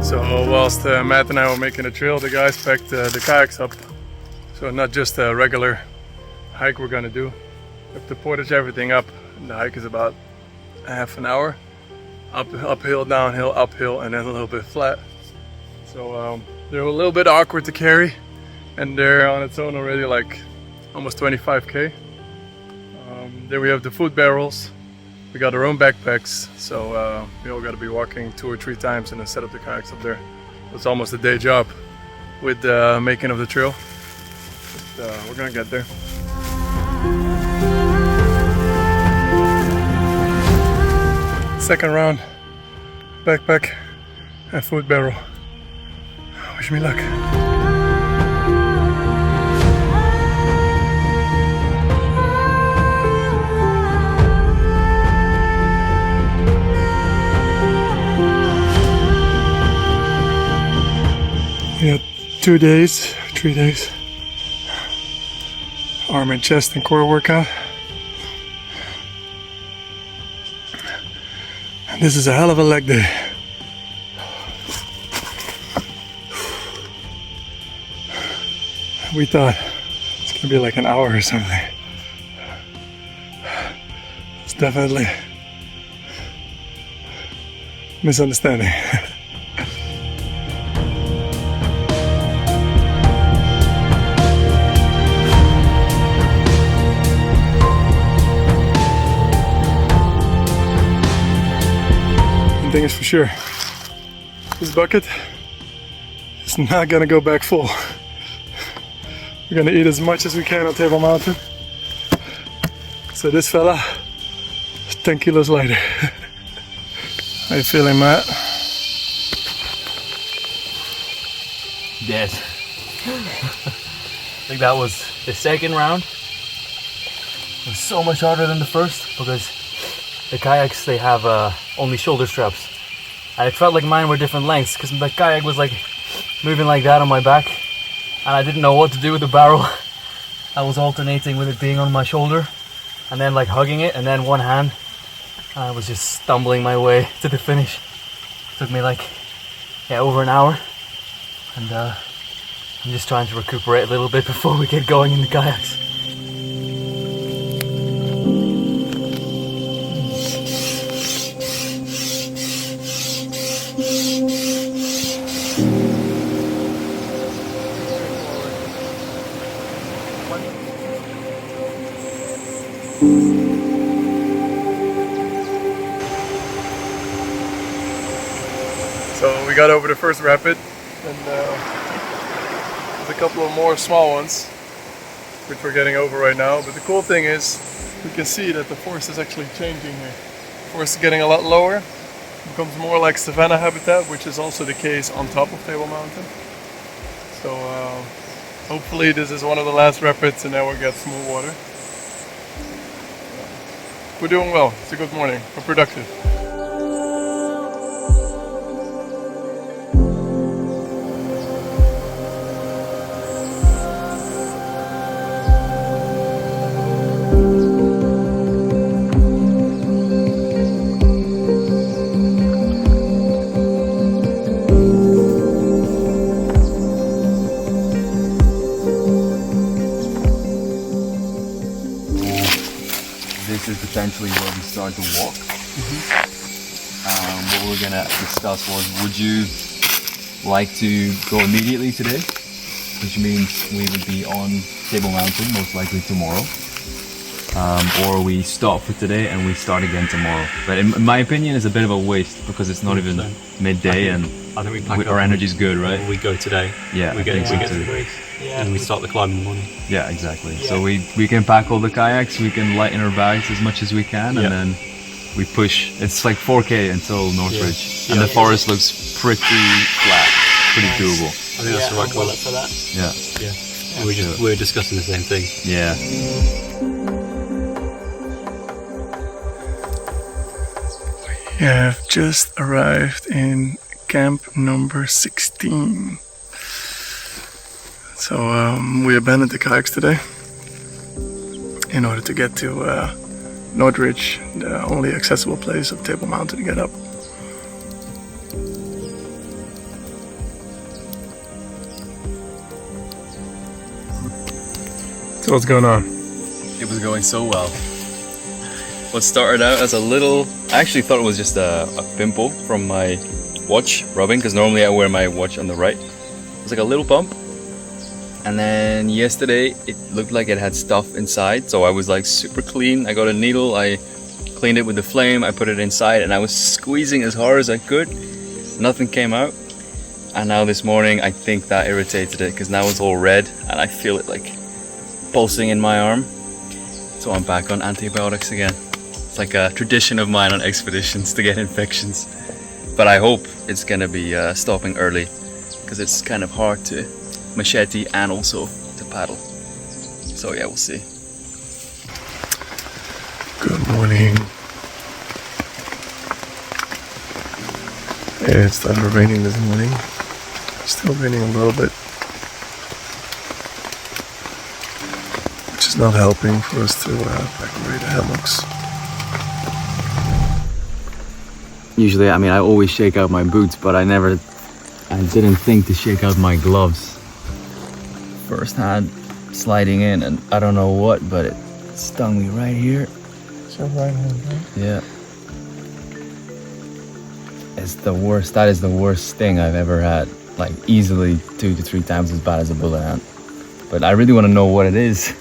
So whilst Matt and I were making a trail, the guys packed the kayaks up. So not just a regular hike we're gonna do. We have to portage everything up. And the hike is about half an hour. Uphill, downhill, uphill, and then a little bit flat. So they're a little bit awkward to carry, and they're on its own already like almost 25k. Then we have the food barrels. We got our own backpacks, so we all got to be walking 2 or 3 times and then set up the kayaks up there. It's almost a day job with the making of the trail. But, we're gonna get there. Second round, backpack and food barrel. Wish me luck. 2 days, 3 days. Arm and chest and core workout. And this is a hell of a leg day. We thought it's gonna be like an hour or something. It's definitely misunderstanding. One thing is for sure, this bucket is not gonna go back full. We're gonna eat as much as we can on Table Mountain. So this fella is 10 kilos lighter. How you feeling, Matt? Dead. I think that was the second round. It was so much harder than the first because the kayaks, they have only shoulder straps. And it felt like mine were different lengths because the kayak was like moving like that on my back. And I didn't know what to do with the barrel. I was alternating with it being on my shoulder and then like hugging it and then one hand. And I was just stumbling my way to the finish. It took me like, over an hour. And I'm just trying to recuperate a little bit before we get going in the kayaks. So we got over the first rapid, and there's a couple of more small ones which we're getting over right now. But the cool thing is we can see that the forest is actually changing here. The forest is getting a lot lower, it becomes more like savanna habitat, which is also the case on top of Table Mountain. So hopefully this is one of the last rapids and then we'll get smooth water. We're doing well. It's a good morning. We're productive. This is potentially where we start to walk. What we're gonna discuss was, would you like to go immediately today? Which means we would be on Table Mountain most likely tomorrow. Or we stop for today and we start again tomorrow. But in my opinion, it's a bit of a waste because it's not even midday and I think we pack our energy's good, right? We go today. Yeah, we get to the base, and we start the climb in the morning. Yeah, exactly. Yeah. So we can pack all the kayaks, we can lighten our bags as much as we can, and then we push. It's like 4K until Northridge, and the forest looks pretty flat, pretty doable. I think that's the right call for that. Yeah. We're discussing the same thing. Yeah. We have just arrived in camp number 16. So we abandoned the kayaks today in order to get to Northridge, the only accessible place of Table Mountain to get up. So what's going on? It was going so well. What started out as a little, I actually thought it was just a pimple from my watch rubbing, because normally I wear my watch on the right. It was like a little bump. And then yesterday it looked like it had stuff inside, so I was like super clean. I got a needle, I cleaned it with the flame, I put it inside, and I was squeezing as hard as I could. Nothing came out. And now this morning I think that irritated it, because now it's all red and I feel it like pulsing in my arm. So I'm back on antibiotics again. It's like a tradition of mine on expeditions to get infections. But I hope it's gonna be stopping early, because it's kind of hard to machete and also to paddle. So yeah, we'll see. Good morning. It started raining this morning. Still raining a little bit. It's not helping for us to pack away the hammocks. Usually, I mean, I always shake out my boots, but I didn't think to shake out my gloves. First hand sliding in, and I don't know what, but it stung me right here. It's your right hand, right? Yeah. It's the worst. That is the worst sting I've ever had. Like easily 2 to 3 times as bad as a bullet ant. But I really want to know what it is.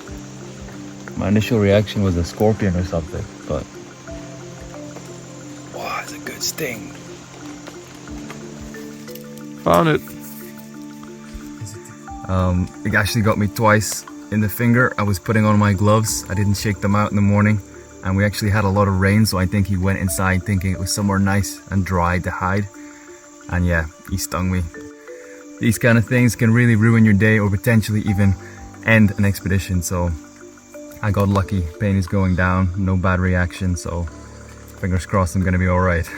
My initial reaction was a scorpion or something, but wow, it's a good sting. Found it. It actually got me twice in the finger. I was putting on my gloves. I didn't shake them out in the morning, and we actually had a lot of rain, so I think he went inside thinking it was somewhere nice and dry to hide. And yeah, he stung me. These kind of things can really ruin your day or potentially even end an expedition, so I got lucky. Pain is going down, no bad reaction, so fingers crossed I'm gonna be alright.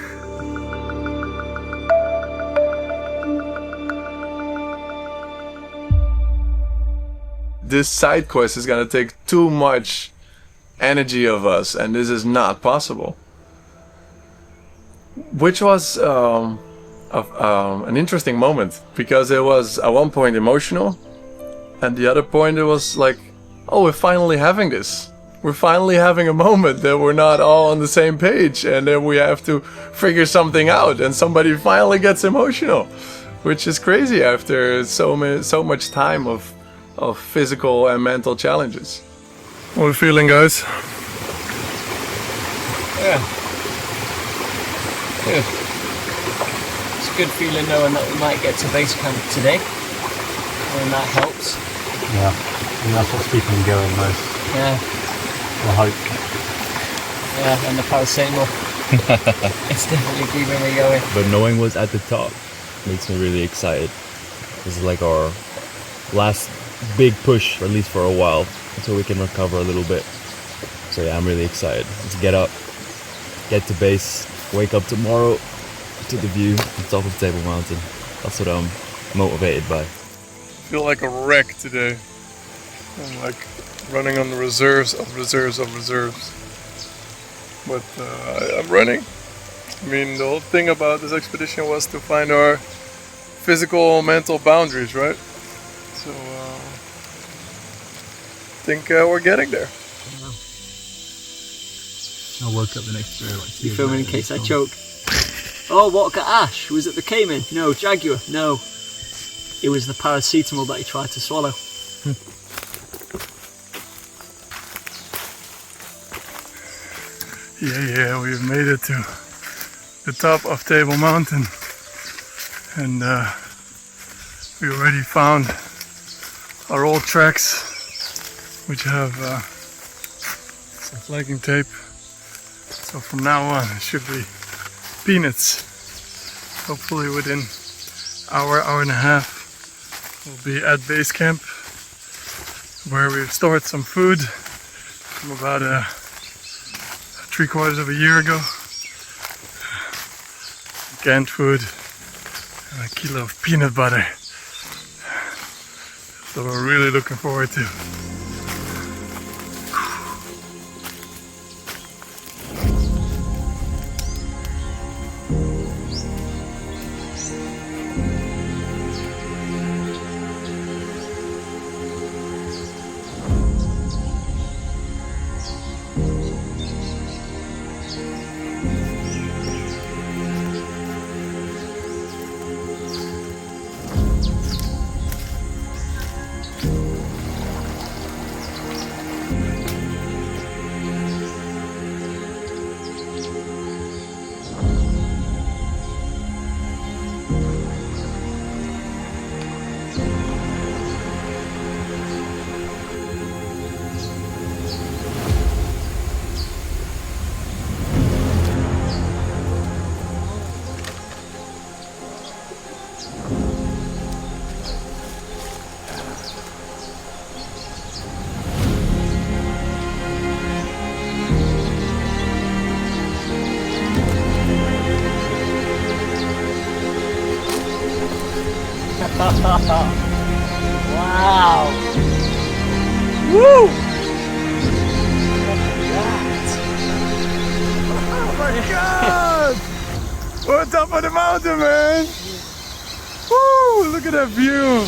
This side quest is gonna take too much energy of us, and this is not possible. Which was an interesting moment, because it was at one point emotional, and the other point it was like, oh, we're finally having this. We're finally having a moment that we're not all on the same page, and then we have to figure something out, and somebody finally gets emotional, which is crazy after so much time of physical and mental challenges. What are we feeling, guys? Yeah. Good. It's a good feeling knowing that we might get to base camp today, and that helps. Yeah, and that's what's keeping me going most. Yeah. The hope. Yeah, and the paracetamol. It's definitely keeping me going. But knowing what's at the top makes me really excited. This is like our last big push, or at least for a while, until we can recover a little bit. So yeah, I'm really excited. Let's get up, get to base, wake up tomorrow to the view on top of Table Mountain. That's what I'm motivated by. I feel like a wreck today. I'm like running on the reserves of reserves of reserves. But I'm running. I mean, the whole thing about this expedition was to find our physical, mental boundaries, right? So I think we're getting there. I woke up the next day like 2 You filming in case I choke? Oh, what got Ash? Was it the caiman? No. Jaguar? No. It was the paracetamol that he tried to swallow. Yeah, we've made it to the top of Table Mountain, and we already found our old tracks, which have some flagging tape. So from now on, it should be peanuts. Hopefully within hour and a half, we'll be at base camp, where we've stored some food from about 3/4 of a year ago. Canned food and a kilo of peanut butter. So we're really looking forward to. Wow! Woo! God! We're on top of the mountain, man! Woo! Look at that view!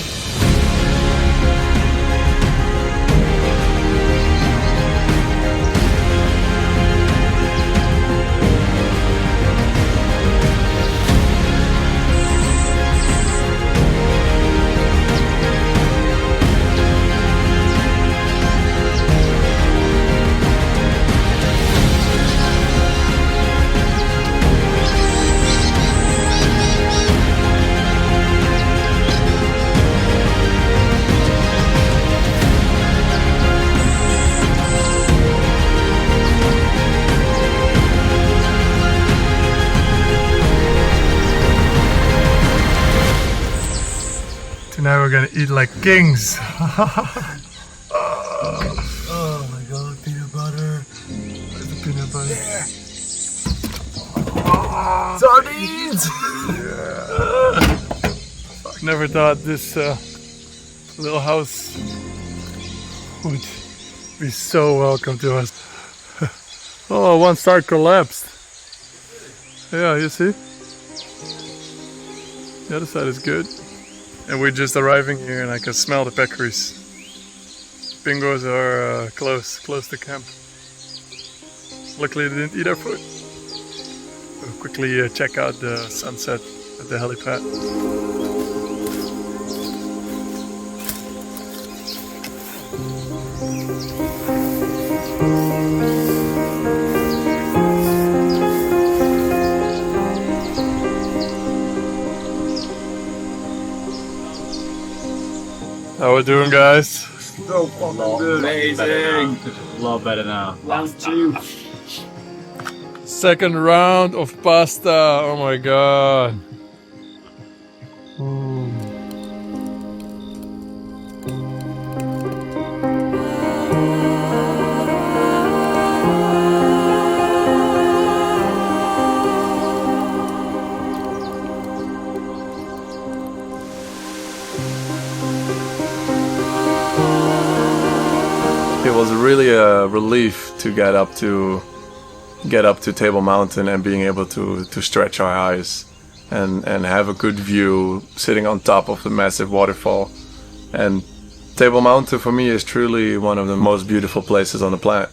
Tonight we're gonna eat like kings. Oh my god, peanut butter. Where's the peanut butter? Oh, sardines! Yeah. Never thought this little house would be so welcome to us. Oh, one star collapsed. Yeah, you see? The other side is good. And we're just arriving here and I can smell the peccaries. Bingos are close to camp. Luckily they didn't eat our food. We'll quickly check out the sunset at the helipad. How we doing, guys? So fucking good. Amazing. A lot better now. Round 2. Second round of pasta. Oh my god. It was really a relief to get up to Table Mountain and being able to stretch our eyes and have a good view sitting on top of the massive waterfall. And Table Mountain for me is truly one of the most beautiful places on the planet.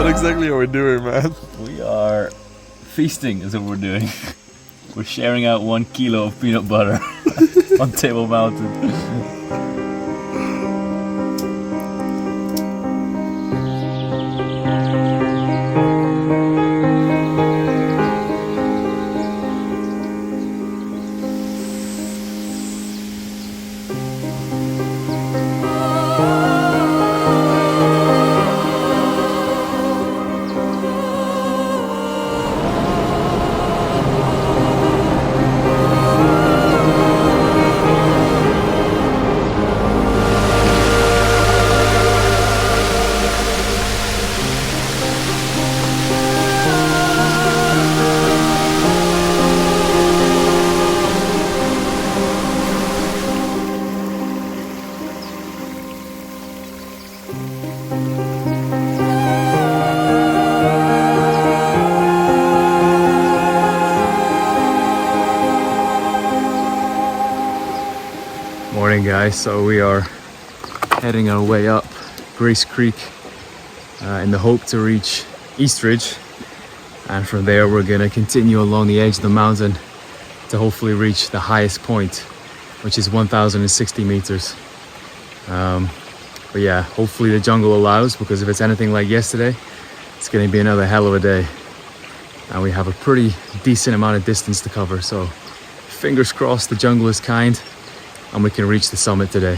Exactly what we're doing, man. We are feasting is what we're doing. We're sharing out 1 kilo of peanut butter on Table Mountain. Morning guys, so we are heading our way up Grace Creek in the hope to reach East Ridge, and from there we're gonna continue along the edge of the mountain to hopefully reach the highest point, which is 1,060 meters. But yeah, hopefully the jungle allows, because if it's anything like yesterday, it's gonna be another hell of a day. And we have a pretty decent amount of distance to cover, so fingers crossed the jungle is kind and we can reach the summit today.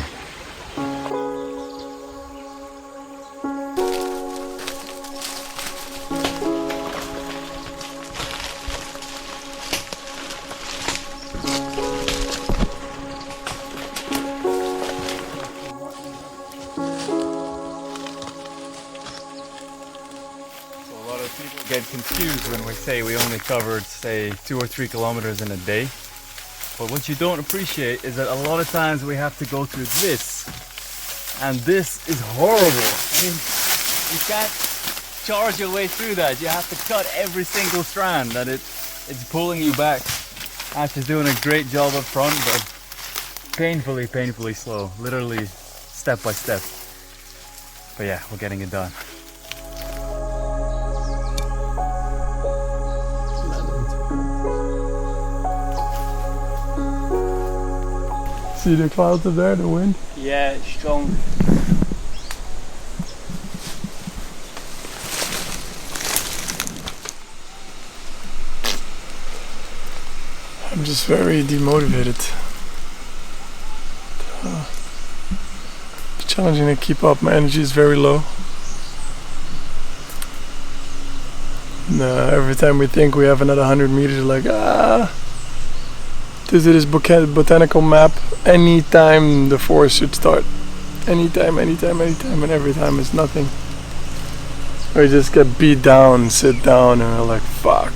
People get confused when we say we only covered, say, 2 or 3 kilometers in a day. But what you don't appreciate is that a lot of times we have to go through this. And this is horrible. I mean, you can't charge your way through that. You have to cut every single strand and it's pulling you back. Ash is doing a great job up front, but painfully slow. Literally step by step. But yeah, we're getting it done. See the clouds up there, the wind? Yeah, it's strong. I'm just very demotivated. It's challenging to keep up. My energy is very low. And, every time we think we have another 100 meters, we're like, this is botanical map. Anytime the forest should start. Anytime, and every time it's nothing. We just get beat down, sit down, and we're like, fuck.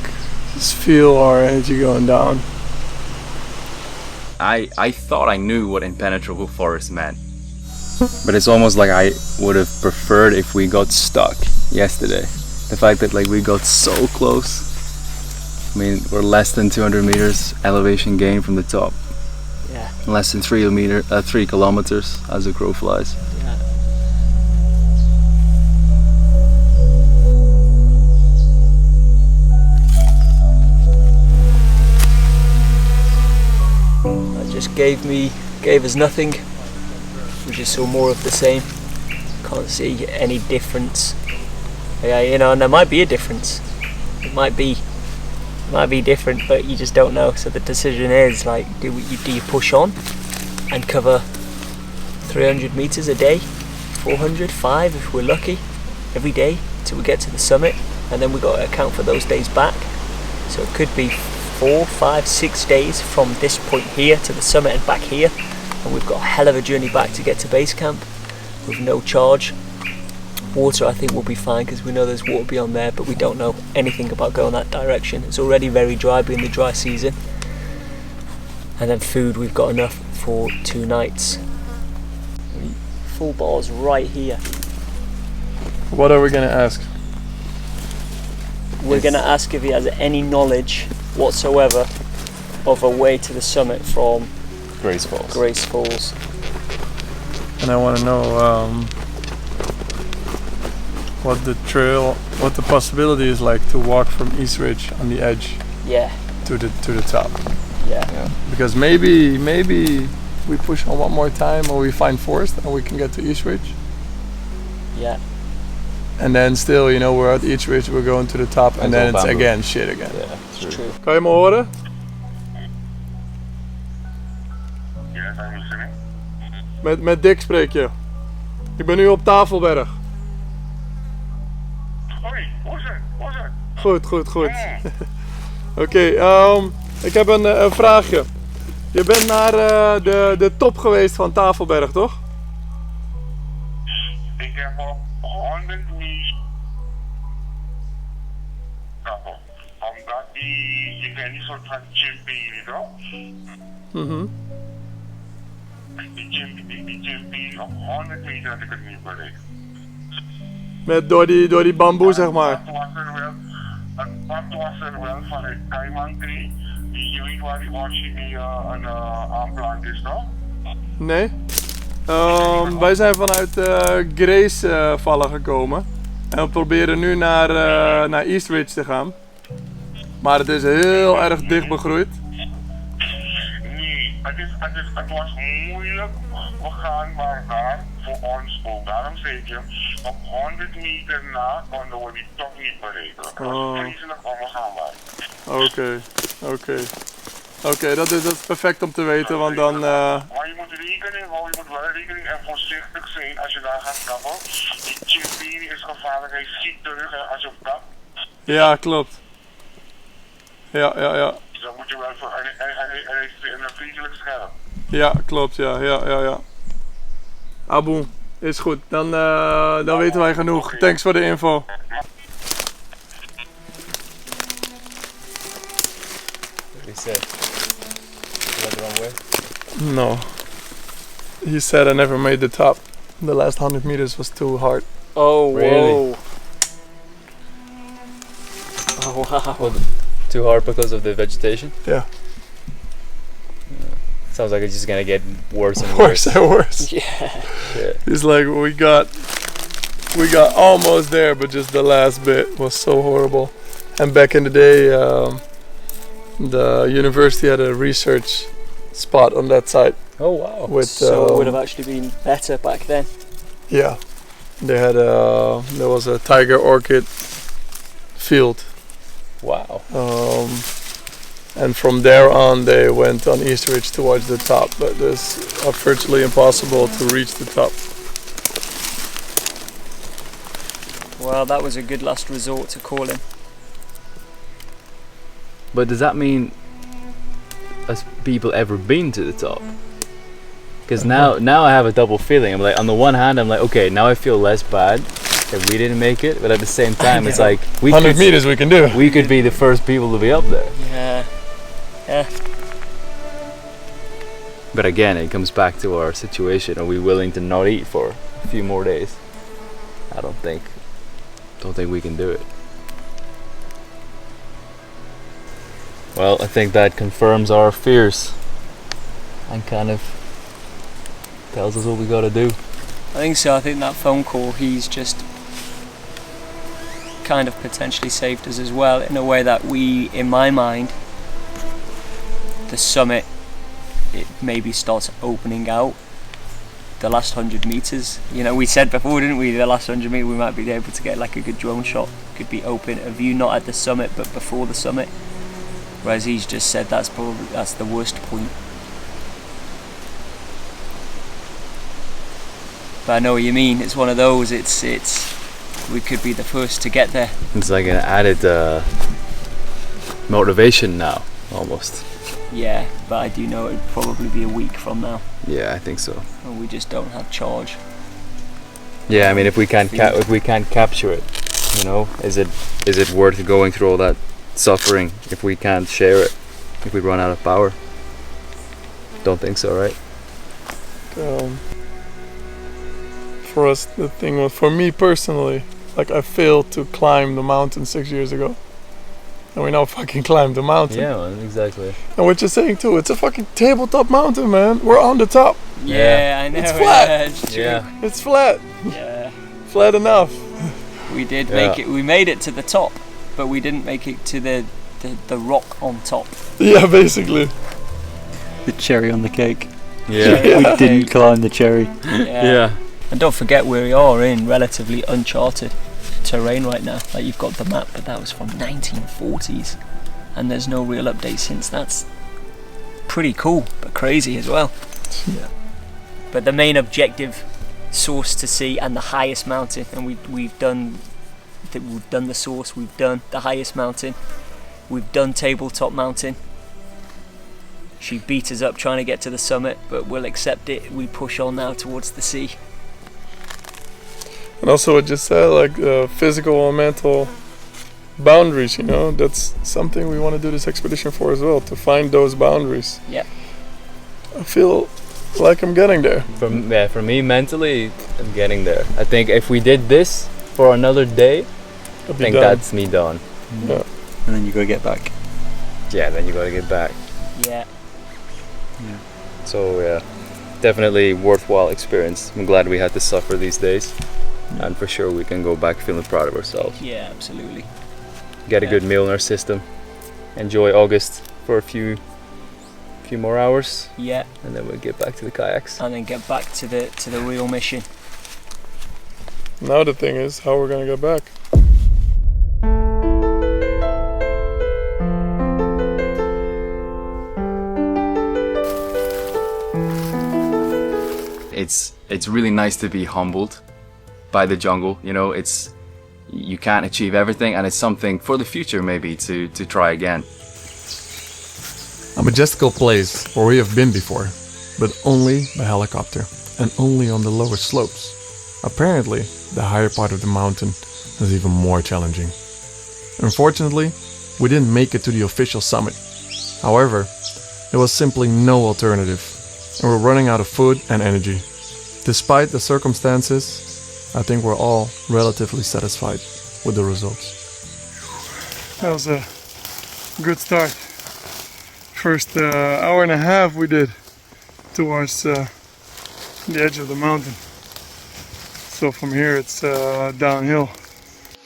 Just feel our energy going down. I thought I knew what impenetrable forest meant. But it's almost like I would have preferred if we got stuck yesterday. The fact that like we got so close. I mean, we're less than 200 meters elevation gain from the top. Yeah. Less than 3 kilometers as the crow flies. Yeah. That just gave us nothing. We just saw more of the same. Can't see any difference. Yeah, you know, and there might be a difference. It might be different, but you just don't know. So the decision is like, do you push on and cover 300 meters a day, 400, 5 if we're lucky, every day till we get to the summit, and then we've got to account for those days back. So it could be 4, 5, 6 days from this point here to the summit and back here, and we've got a hell of a journey back to get to base camp with no charge. Water I think will be fine because we know there's water beyond there, but we don't know anything about going that direction. It's already very dry being the dry season. And then food, we've got enough for 2 nights. Full bars right here. What are we gonna ask? We're gonna ask if he has any knowledge whatsoever of a way to the summit from Grace Falls. Grace Falls. And I want to know what the possibility is like to walk from East Ridge on the edge Yeah. to the top. Yeah. Because maybe we push on one more time or we find forest and we can get to East Ridge. Yeah. And then still, you know, we're at East Ridge, we're going to the top and then it's bamboo. again shit again. Yeah, It's true. Kan je me horen? Met Dick spreek je. Ik ben nu op Tafelberg. Hoi, hoe is het? Goed. Oké, ik heb een vraagje. Je bent naar de top geweest van Tafelberg, toch? Ik heb op 100 meters trappen. Omdat je bent niet soort van champion, toch? Die champion op 100 meter had ik het niet bereikt. Met door die bamboe, zeg maar. Het pad was er wel vanuit Cayman Tree. Je weet waar die orchidee aanplant is, toch? Nee? Wij zijn vanuit Grace vallen gekomen. En we proberen nu naar East Ridge te gaan. Maar het is heel erg dicht begroeid. Nee, het was moeilijk. We gaan maar daar voor ons ook. Daarom zeg je, op 100 meter na konden we die toch niet bereiken. Het was vreselijk onbegaanbaar. Oké, dat is perfect om te weten, want dan... Maar je moet rekening houden, je moet wel rekening en voorzichtig zijn als je daar gaat kappen. Die chimpini is gevaarlijk, hij schiet terug als je op kap. Ja, klopt. Ja. Dus dan moet je wel voor, en hij is vriendelijk scherp. Ja, klopt, ja. Aboe, is goed. Dan weten wij genoeg. Thanks voor de info. he say? Is that the wrong way? No. He said I never made the top. The last 100 meters was too hard. Oh, Really? whoa. Oh, wow. Well, too hard because of the vegetation? Yeah. Sounds like it's just gonna get worse and Worse and worse. Yeah. Yeah. It's like we got almost there, but just the last bit was so horrible. And back in the day, the university had a research spot on that site. Oh wow. With So it would have actually been better back then. yeah, they had there was a tiger orchid field, Wow. and from there on they went on East Ridge towards the top. But it's virtually impossible to reach the top. Well, that was a good last resort to calling. But does that mean has people ever been to the top? Because now I have a double feeling. I'm like, on the one hand, I'm like, okay, now I feel less bad that we didn't make it, but at the same time, it's like 100 meters we can do. We could be the first people to be up there. Yeah. Yeah. But again, it comes back to our situation. Are we willing to not eat for a few more days? I don't think we can do it. Well, I think that confirms our fears and kind of tells us what we gotta do. I think so. I think that phone call, he's just kind of potentially saved us as well, in a way that we, in my mind, the summit, it maybe starts opening out. The last 100 meters, you know, we said before, didn't we, the last 100 meters we might be able to get like a good drone shot, could be open, a view not at the summit but before the summit, whereas he's just said that's the worst point. But I know what you mean, it's one of those, it's we could be the first to get there. It's like an added motivation now, almost. Yeah, but I do know it'd probably be a week from now, Yeah, I think so. and we just don't have charge. Yeah, I mean, if we can't capture it, you know, is it worth going through all that suffering if we can't share it? If we run out of power? Don't think so, right? For us, the thing was, for me personally, like I failed to climb the mountain 6 years ago, and we now fucking climbed the mountain. Yeah, man, exactly. And what you're saying too, it's a fucking tabletop mountain, man. We're on the top. Yeah, I know. It's flat. Yeah, it's true. Yeah. It's flat. Yeah. Flat enough. We did Yeah. make it. We made it to the top, but we didn't make it to the rock on top. Yeah, basically. The cherry on the cake. Yeah. We didn't climb the cherry. Yeah. And don't forget, we are in relatively uncharted terrain right now. Like, you've got the map, but that was from 1940s, and there's no real update since. That's pretty cool, but crazy as well. Yeah. But the main objective, source to see, and the highest mountain, and we've done the source, we've done the highest mountain, we've done Tabletop Mountain. She beat us up trying to get to the summit, but we'll accept it. We push on now towards the sea. And also what you said, like physical and mental boundaries, you know, that's something we want to do this expedition for as well, to find those boundaries. Yeah. I feel like I'm getting there. For me, mentally, I'm getting there. I think if we did this for another day, I think that's me done. Yeah. And then you gotta get back. Yeah, then you gotta get back. Yeah. So yeah, definitely worthwhile experience. I'm glad we had to suffer these days, and for sure we can go back feeling proud of ourselves. Yeah, absolutely. Get a good meal in our system. Enjoy August for a few more hours, Yeah, and then we'll get back to the kayaks. and then get back to the real mission. Now the thing is how we're gonna get back. It's really nice to be humbled by the jungle. You know, you can't achieve everything, and it's something for the future maybe to try again. A majestical place where we have been before, but only by helicopter and only on the lower slopes. Apparently, the higher part of the mountain is even more challenging. Unfortunately, we didn't make it to the official summit, However, there was simply no alternative, and we're running out of food and energy. Despite the circumstances, I think we're all relatively satisfied with the results. That was a good start. First hour and a half we did towards the edge of the mountain. So from here it's downhill.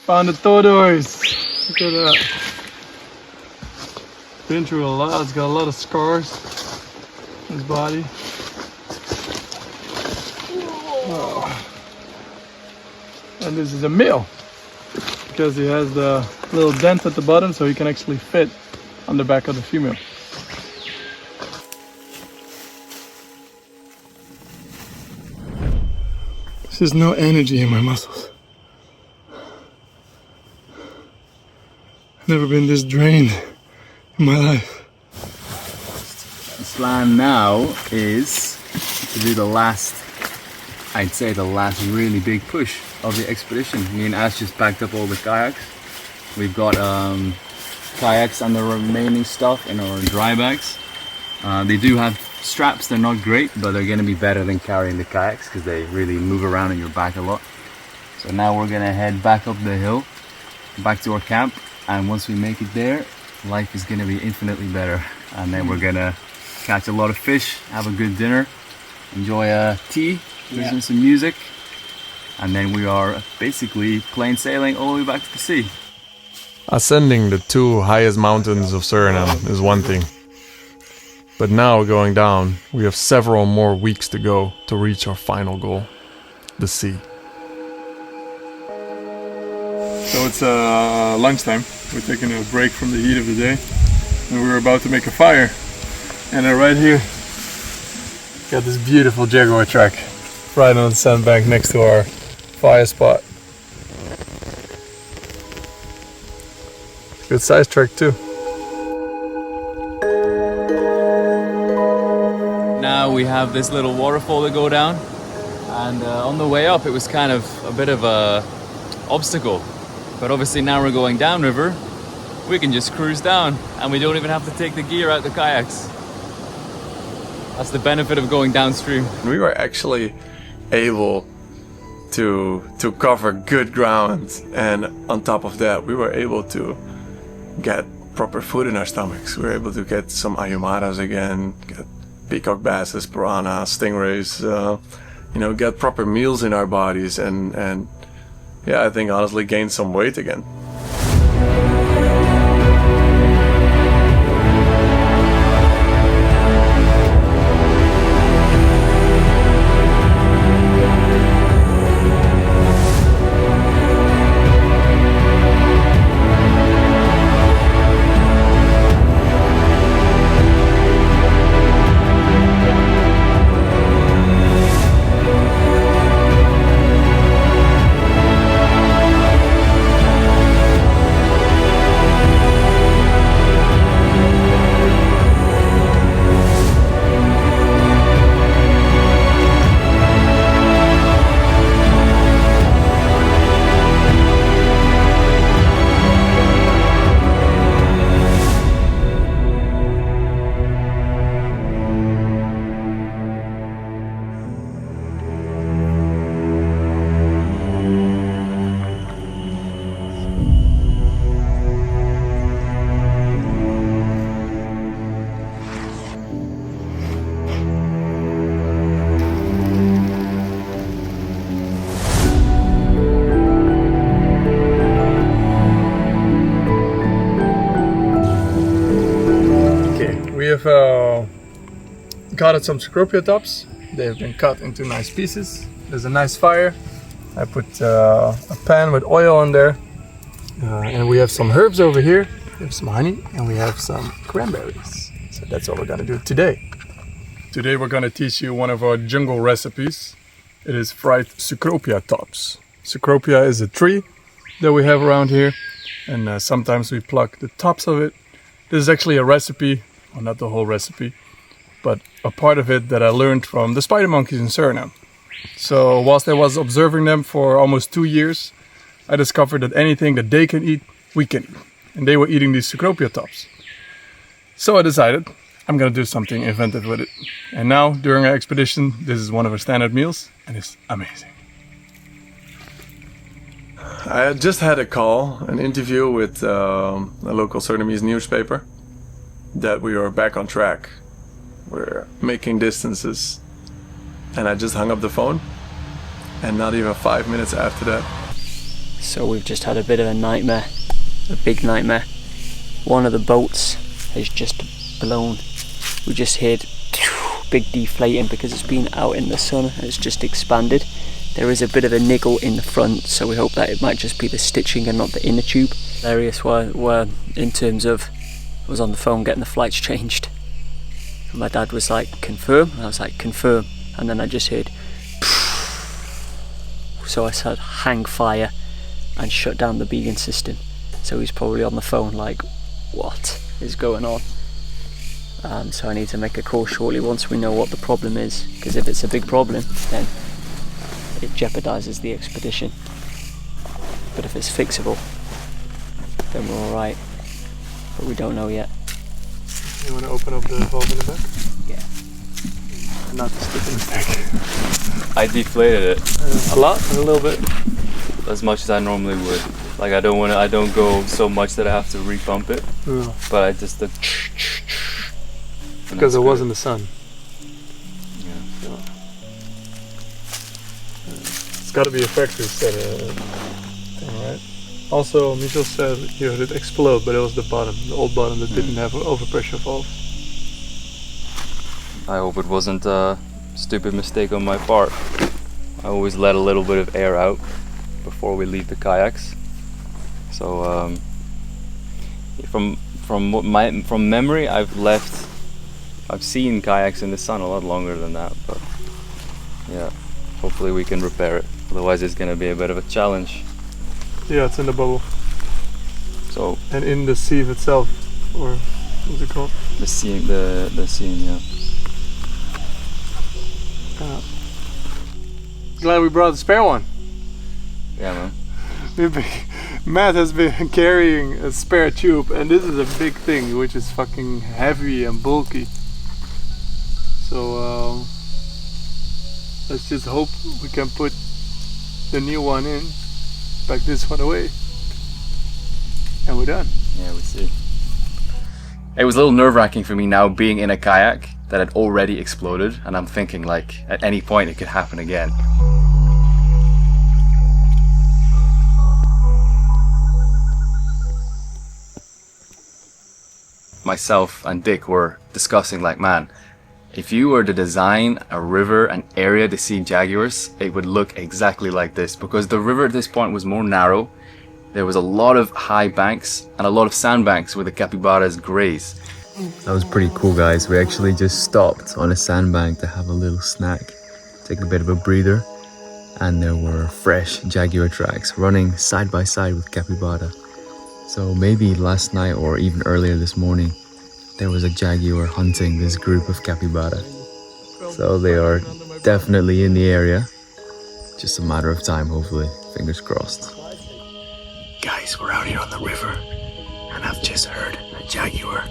Found the tortoise! Look at that. Been through a lot, it's got a lot of scars on his body. Oh. And this is a male, because he has the little dent at the bottom so he can actually fit on the back of the female. There's no energy in my muscles. I've never been this drained in my life. The plan now is to do the last, I'd say the last really big push of the expedition. Me and Ash just packed up all the kayaks. We've got kayaks and the remaining stuff in our dry bags. They do have straps, they're not great, but they're going to be better than carrying the kayaks because they really move around on your back a lot. So now we're going to head back up the hill, back to our camp, and once we make it there, life is going to be infinitely better. And then we're going to catch a lot of fish, have a good dinner, enjoy a tea, listen to some music, and then we are basically plain sailing all the way back to the sea. Ascending the 2 highest mountains of Suriname is one thing. But now going down, we have several more weeks to go to reach our final goal, the sea. So it's lunchtime. We're taking a break from the heat of the day, and we're about to make a fire. And right here, got this beautiful Jaguar track right on the sandbank next to our fire spot. Good size track too. Now we have this little waterfall to go down, and on the way up it was kind of a bit of a obstacle, but obviously now we're going downriver, we can just cruise down and we don't even have to take the gear out the kayaks. That's the benefit of going downstream. We were actually able to cover good ground, and on top of that we were able to get proper food in our stomachs. We were able to get some ayumaras again, get peacock basses, piranhas, stingrays, get proper meals in our bodies, and yeah, I think honestly gain some weight again. We have got some Cecropia tops. They have been cut into nice pieces. There's a nice fire. I put a pan with oil on there. And we have some herbs over here. We have some honey and we have some cranberries. So that's what we're gonna do today. Today we're gonna teach you one of our jungle recipes. It is fried Cecropia tops. Cecropia is a tree that we have around here, and sometimes we pluck the tops of it. This is actually a recipe, well, not the whole recipe, but a part of it that I learned from the spider monkeys in Suriname. So whilst I was observing them for almost 2 years, I discovered that anything that they can eat, we can eat. And they were eating these Cecropia tops. So I decided I'm gonna do something inventive with it. And now, during our expedition, this is one of our standard meals, and it's amazing. I had just had a call, an interview with a local Surinamese newspaper, that we are back on track. We're making distances. And I just hung up the phone, and not even 5 minutes after that. So we've just had a bit of a nightmare, a big nightmare. One of the boats has just blown. We just heard big deflating because it's been out in the sun and it's just expanded. There is a bit of a niggle in the front, so we hope that it might just be the stitching and not the inner tube. Hilarious where in terms of, I was on the phone getting the flights changed. And my dad was like, confirm? And I was like, confirm. And then I just heard, so I said, hang fire and shut down the beacon system. So he's probably on the phone like, what is going on? So I need to make a call shortly once we know what the problem is, because if it's a big problem, then it jeopardizes the expedition. But if it's fixable, then we're alright. But we don't know yet. You want to open up the valve in the back? Yeah. Not to stick in the back. I deflated it. A lot? A little bit? As much as I normally would. Like I don't go so much that I have to repump it. Yeah. But I just did. Because it was in the sun. Yeah. It's got to be a factory set thing, right? Also, Michel said you heard it explode, but it was the bottom, the old bottom that didn't have an overpressure valve. I hope it wasn't a stupid mistake on my part. I always let a little bit of air out before we leave the kayaks. So from memory, I've seen kayaks in the sun a lot longer than that, but yeah, hopefully we can repair it. Otherwise, it's gonna be a bit of a challenge. Yeah, it's in the bubble. So and in the sieve itself, or what's it called? The seam, the seam, yeah. Glad we brought the spare one. Yeah, man. Matt has been carrying a spare tube, and this is a big thing, which is fucking heavy and bulky. So let's just hope we can put the new one in, pack this one away, and we're done. Yeah, we see. It was a little nerve-wracking for me now being in a kayak that had already exploded, and I'm thinking like at any point it could happen again. Myself and Dick were discussing like, man, if you were to design a river, an area to see jaguars, it would look exactly like this, because the river at this point was more narrow. There was a lot of high banks and a lot of sandbanks where the capybaras graze. That was pretty cool, guys. We actually just stopped on a sandbank to have a little snack, take a bit of a breather, and there were fresh jaguar tracks running side by side with capybara. So maybe last night or even earlier this morning, there was a jaguar hunting this group of capybara. So they are definitely in the area. Just a matter of time, hopefully. Fingers crossed. Guys, we're out here on the river, and I've just heard a jaguar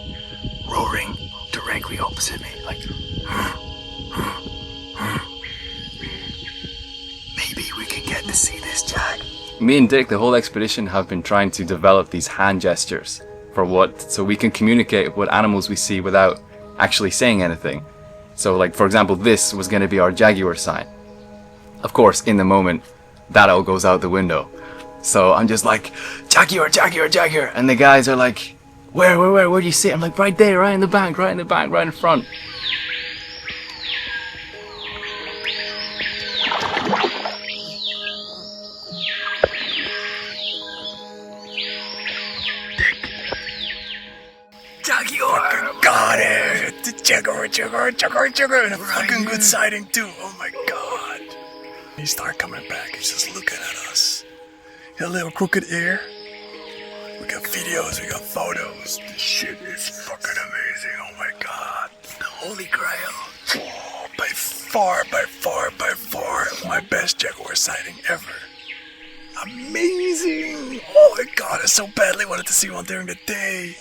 roaring directly opposite me, like maybe we can get to see this jag. Me and Dick, the whole expedition, have been trying to develop these hand gestures so we can communicate what animals we see without actually saying anything. So like, for example, this was going to be our jaguar sign. Of course, in the moment, that all goes out the window. So I'm just like, jaguar, jaguar, jaguar. And the guys are like, where do you see it? I'm like, right there, right in the bank, right in front. Jaguar! Got it! Jaguar! And a fucking good sighting too, oh my god. He start coming back, he's just looking at us. A little crooked ear. We got videos, we got photos. This shit is fucking amazing, oh my god. The Holy Grail. Oh, by far, my best jaguar sighting ever. Amazing! Oh my god, I so badly wanted to see one during the day.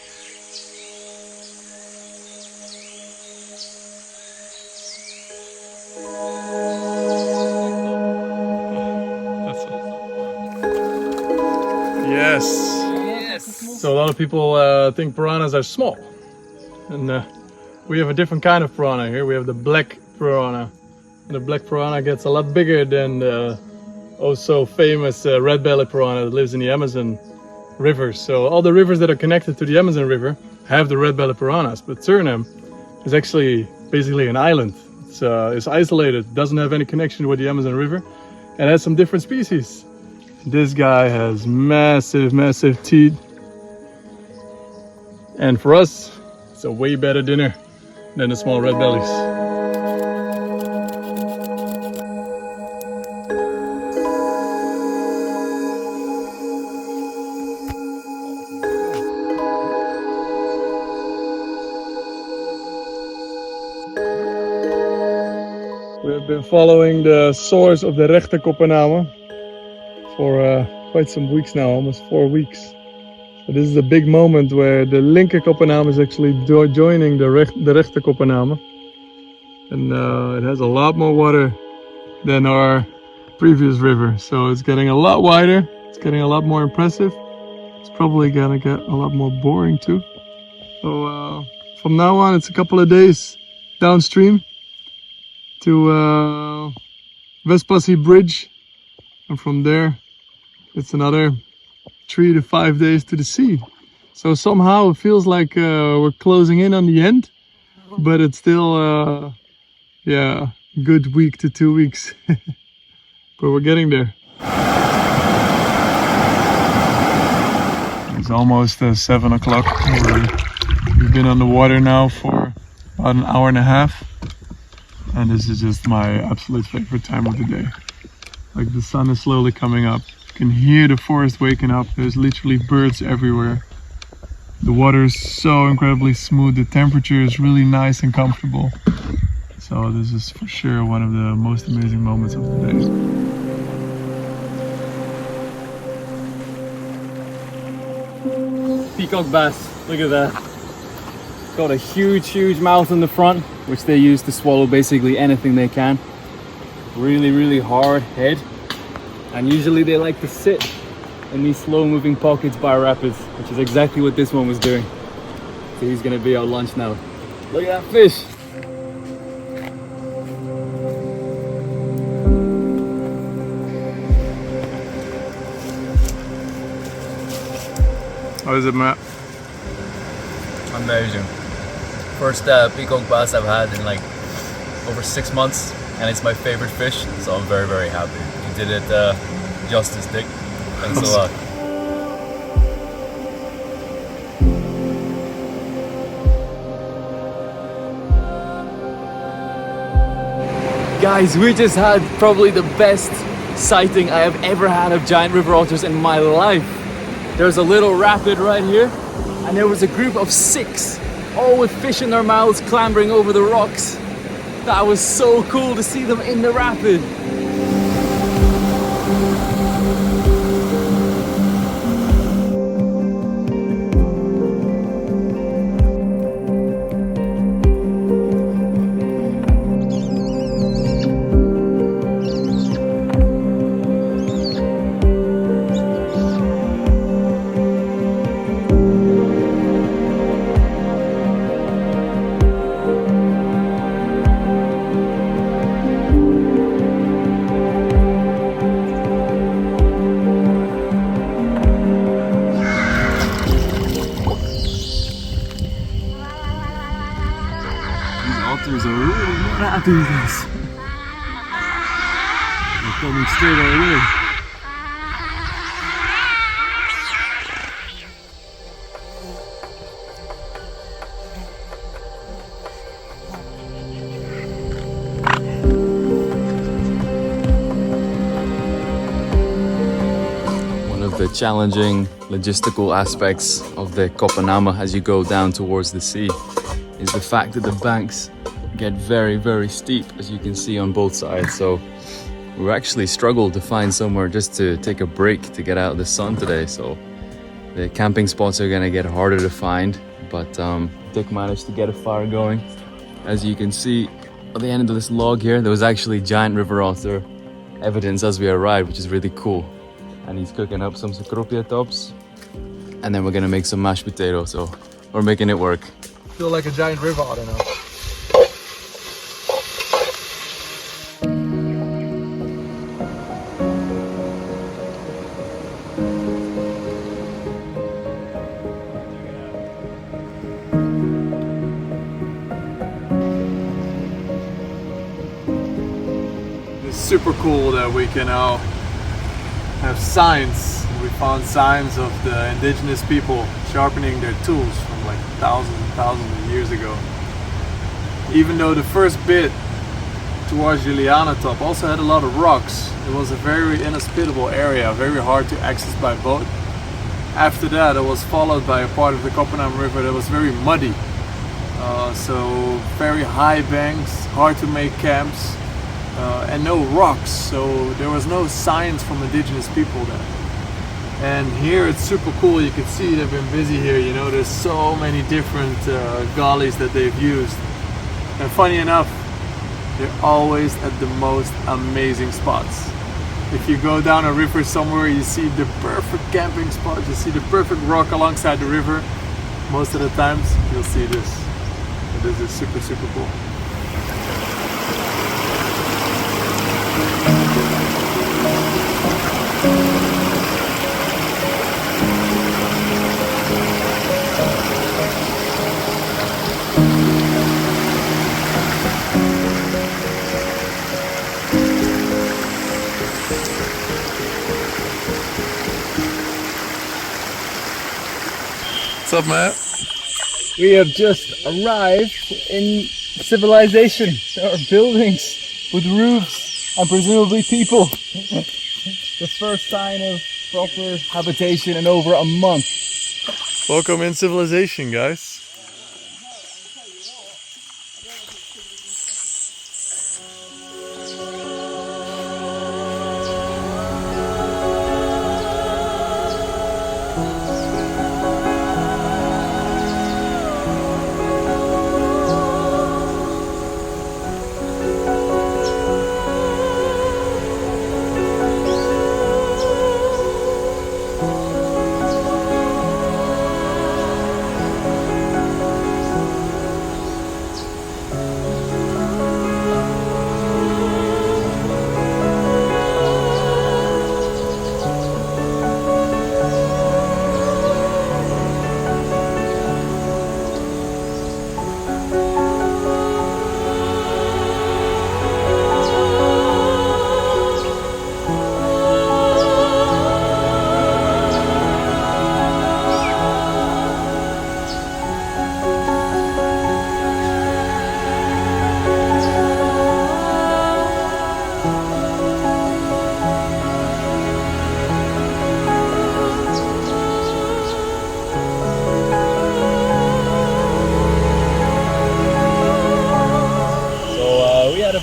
Yes. So a lot of people think piranhas are small, and we have a different kind of piranha here. We have the black piranha. The black piranha gets a lot bigger than the also famous red-bellied piranha that lives in the Amazon River. So all the rivers that are connected to the Amazon River have the red-bellied piranhas, but Suriname is actually basically an island. It's isolated, doesn't have any connection with the Amazon River, and has some different species. This guy has massive teeth, and for us it's a way better dinner than the small red bellies. We have been following the source of the rechter Coppename for quite some weeks now, almost 4 weeks. So this is a big moment where the linker Coppename is actually joining the rechter Coppename. And it has a lot more water than our previous river. So it's getting a lot wider, it's getting a lot more impressive. It's probably gonna get a lot more boring too. So from now on it's a couple of days downstream to Vespassi Bridge, and from there it's another 3 to 5 days to the sea. So somehow it feels like we're closing in on the end, but it's still yeah, a good week to 2 weeks. But we're getting there. It's almost 7 o'clock. We've been on the water now for about an hour and a half. And this is just my absolute favorite time of the day. Like, the sun is slowly coming up. You can hear the forest waking up. There's literally birds everywhere. The water is so incredibly smooth. The temperature is really nice and comfortable. So this is for sure one of the most amazing moments of the day. Peacock bass, look at that. Got a huge mouth in the front, which they use to swallow basically anything they can. Really hard head. And usually they like to sit in these slow moving pockets by rapids, which is exactly what this one was doing. So he's gonna be our lunch now. Look at that fish. How is it, Matt? Amazing. First peacock bass I've had in like over 6 months, and it's my favorite fish, so I'm very happy. You did it justice, Dick. Thanks a lot. Guys, we just had probably the best sighting I have ever had of giant river otters in my life. There's a little rapid right here, and there was a group of 6, all with fish in their mouths, clambering over the rocks. That was so cool to see them in the rapid. Otters are really not happy with us. They're coming straight our way. One of the challenging logistical aspects of the Coppename as you go down towards the sea is the fact that the banks get very steep, as you can see on both sides. So we actually struggled to find somewhere just to take a break to get out of the sun today. So the camping spots are gonna get harder to find, but Dick managed to get a fire going. As you can see, at the end of this log here, there was actually giant river otter evidence as we arrived, which is really cool. And he's cooking up some coppename tops, and then we're gonna make some mashed potatoes. So we're making it work. Feel like a giant river otter now. It's super cool that we can now have signs. We found signs of the indigenous people sharpening their tools from like thousands and thousands of years ago. Even though the first bit towards Julianatop also had a lot of rocks, it was a very inhospitable area, very hard to access by boat. After that, it was followed by a part of the Coppename River that was very muddy. So very high banks, hard to make camps, and no rocks, so there was no signs from indigenous people there. And here it's super cool, you can see they've been busy here, you know, there's so many different gullies that they've used. And funny enough, they're always at the most amazing spots. If you go down a river somewhere, you see the perfect camping spot, you see the perfect rock alongside the river. Most of the times, you'll see this. So this is super, super cool. What's up, Matt? We have just arrived in civilization. There are buildings with roofs and presumably people. The first sign of proper habitation in over a month. Welcome in civilization, guys.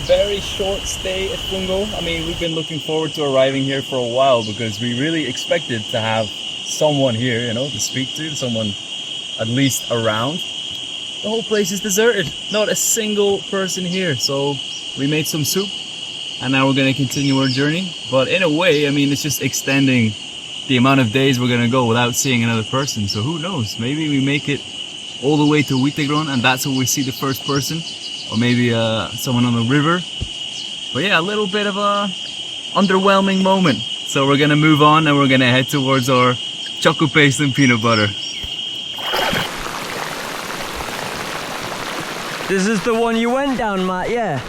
Very short stay at Fungo. I mean, we've been looking forward to arriving here for a while because we really expected to have someone here, you know, to speak to, someone at least around. The whole place is deserted, not a single person here. So we made some soup and now we're going to continue our journey. But in a way, I mean, it's just extending the amount of days we're going to go without seeing another person. So who knows, maybe we make it all the way to Vagrron and that's where we see the first person. Or maybe someone on the river. But yeah, a little bit of a underwhelming moment. So we're gonna move on and we're gonna head towards our chocolate paste and peanut butter. This is the one you went down, Matt, yeah?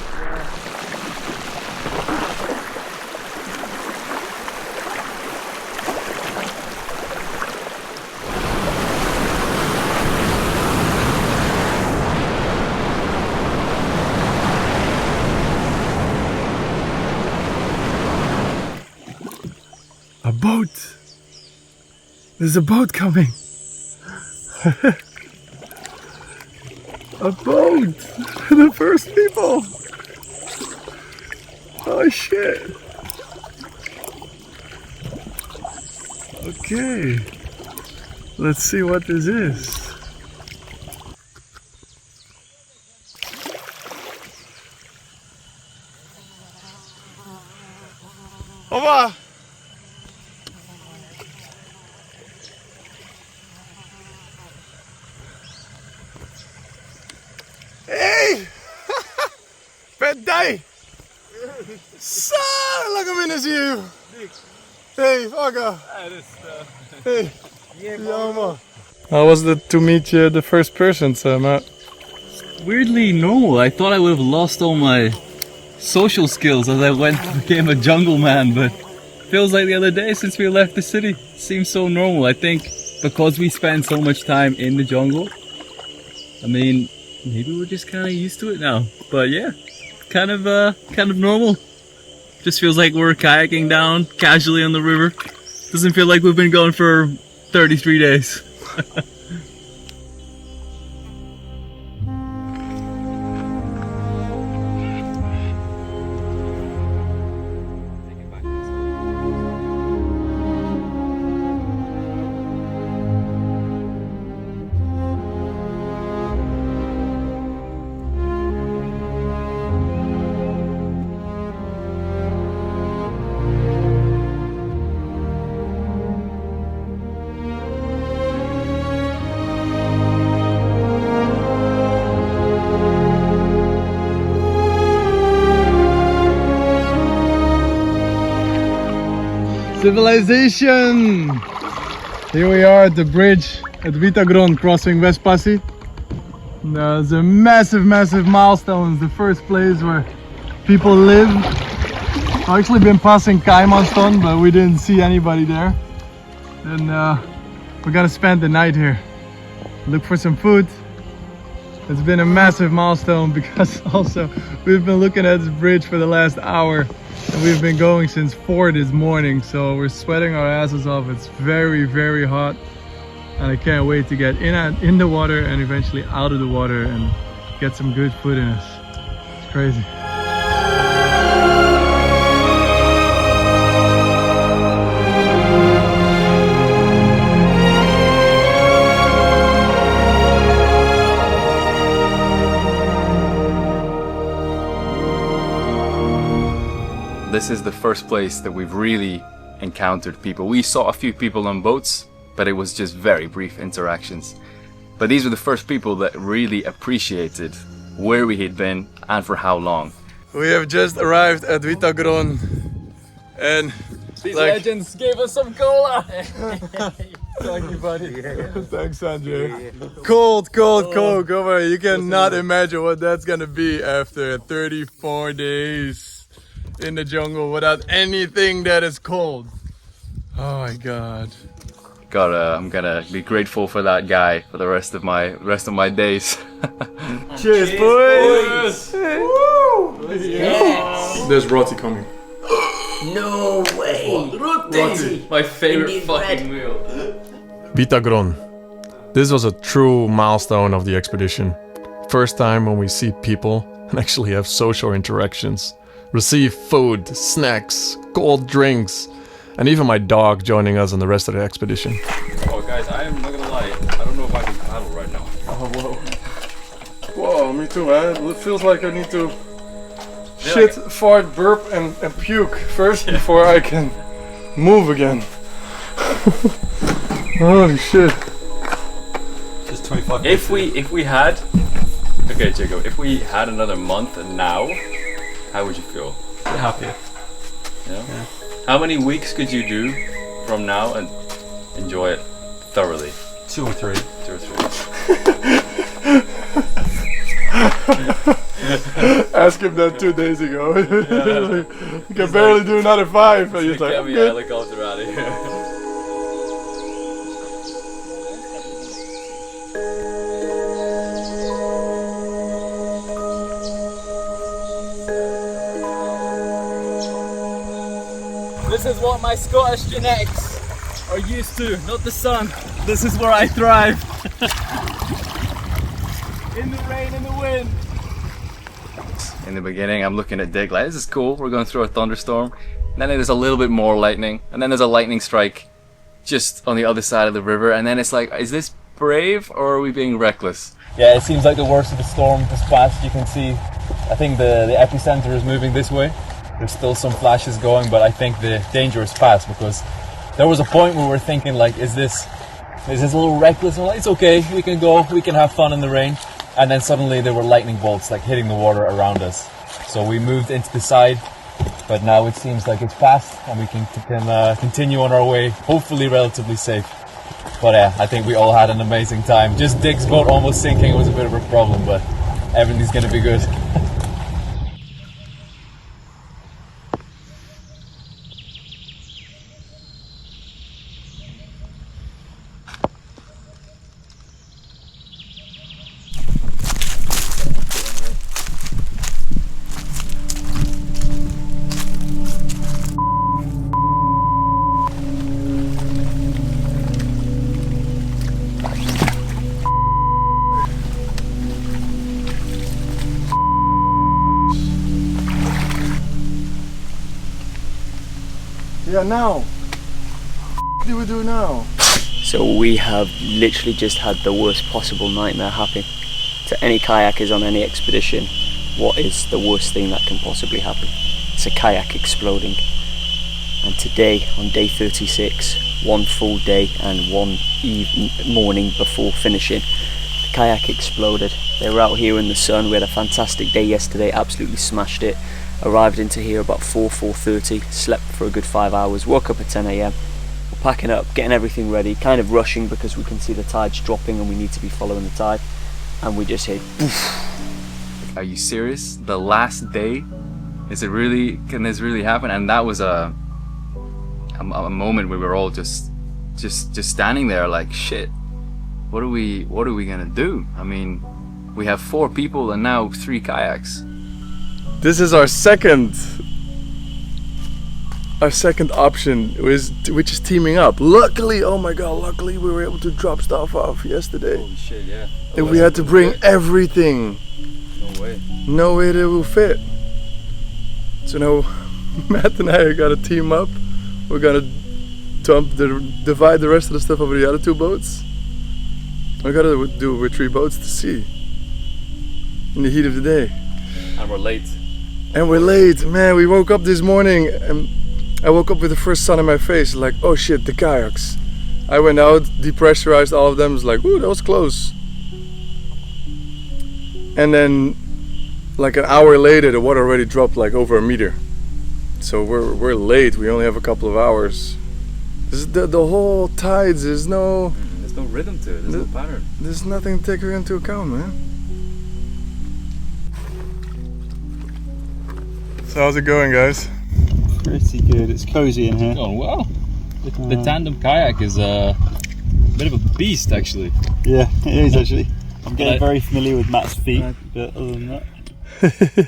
A boat! There's a boat coming! A boat! The first people! Oh shit! Okay, let's see what this is. So, lekker binnen zie je. Hey, Vaga. Hey. Ja, man. How was it to meet the first person, Matt? Weirdly normal. I thought I would have lost all my social skills as I became a jungle man, but feels like the other day since we left the city. Seems so normal. I think because we spend so much time in the jungle, I mean, maybe we're just kind of used to it now. But yeah, kind of normal. Just feels like we're kayaking down casually on the river. Doesn't feel like we've been going for 33 days. Civilization! Here we are at the bridge at Vagrron, crossing Vespassi. There's a massive milestone. It's the first place where people live. I've actually been passing milestone, but we didn't see anybody there. And we're gonna spend the night here. Look for some food. It's been a massive milestone because also we've been looking at this bridge for the last hour. And we've been going since 4 this morning, so we're sweating our asses off. It's very hot, and I can't wait to get in the water and eventually out of the water and get some good food in us. It's crazy. This is the first place that we've really encountered people. We saw a few people on boats, but it was just very brief interactions. But these were the first people that really appreciated where we had been and for how long. We have just arrived at Vagrron, and these legends gave us some cola. Thank you, buddy. Thanks, Andrew. Cold Coke. Over. You cannot imagine what that's gonna be after 34 days in the jungle without anything that is cold. Oh my god. I'm gonna be grateful for that guy for the rest of my days. Cheers, boys! Woo! Yes. There's roti coming. No way! Roti, my favorite fucking meal. Vagrron. This was a true milestone of the expedition. First time when we see people and actually have social interactions. Receive food, snacks, cold drinks, and even my dog joining us on the rest of the expedition. Oh guys, I am not gonna lie, I don't know if I can paddle right now. Oh, whoa, me too, man. It feels like I need to shit, fart, burp, and puke first before I can move again. Holy shit. Just 25 If we had... Okay, Jacob, if we had another month now, how would you feel? Happier. Yeah? How many weeks could you do from now and enjoy it thoroughly? 2 or 3. 2 or 3. Ask him that 2 days ago. You can barely do another 5. And he's like, get me a helicopter out of here. This is what my Scottish genetics are used to, not the sun. This is where I thrive. In the rain, in the wind. In the beginning, I'm looking at Dick like, this is cool, we're going through a thunderstorm. And then there's a little bit more lightning, and then there's a lightning strike just on the other side of the river, and then it's like, is this brave or are we being reckless? Yeah, it seems like the worst of the storm has passed. You can see, I think the epicenter is moving this way. There's still some flashes going, but I think the danger is past, because there was a point where we're thinking like, is this a little reckless? Well, it's okay, we can go, we can have fun in the rain. And then suddenly there were lightning bolts like hitting the water around us. So we moved into the side, But now it seems like it's past and we can continue on our way, hopefully relatively safe. But I think we all had an amazing time. Just Dick's boat almost sinking was a bit of a problem, but everything's gonna be good. Yeah, now. What do we do now? So we have literally just had the worst possible nightmare happen. To any kayakers on any expedition, what is the worst thing that can possibly happen? It's a kayak exploding. And today, on day 36, one full day and one morning before finishing, the kayak exploded. They were out here in the sun. We had a fantastic day yesterday, absolutely smashed it. Arrived into here about 4:30, slept for a good 5 hours, woke up at 10 AM. We're packing up, getting everything ready, kind of rushing because we can see the tide's dropping and we need to be following the tide. And we just hit poof. Are you serious? The last day? Is it really? Can this really happen? And that was a moment where we were all just standing there like, shit. What are we gonna do? I mean, we have 4 people and now 3 kayaks. This is our second option, which is teaming up. Luckily, oh my god, luckily we were able to drop stuff off yesterday. Holy shit, yeah. If we had to bring everything, no way that will fit. So now Matt and I are gonna team up. We're gonna divide the rest of the stuff over the other 2 boats. We gotta do it with 3 boats to sea in the heat of the day. And we're late. And we're late, man. We woke up this morning and I woke up with the first sun in my face, like, oh shit, the kayaks. I went out, depressurized all of them, was like, ooh, that was close. And then, like an hour later, the water already dropped like over a meter. So we're late, we only have a couple of hours. This is the whole tides, there's no rhythm to it, there's no pattern. There's nothing to take into account, man. So how's it going, guys? Pretty good. It's cozy in here. Going well. The tandem kayak is a bit of a beast, actually. Yeah, it is actually. I'm getting very familiar with Matt's feet, but other than that.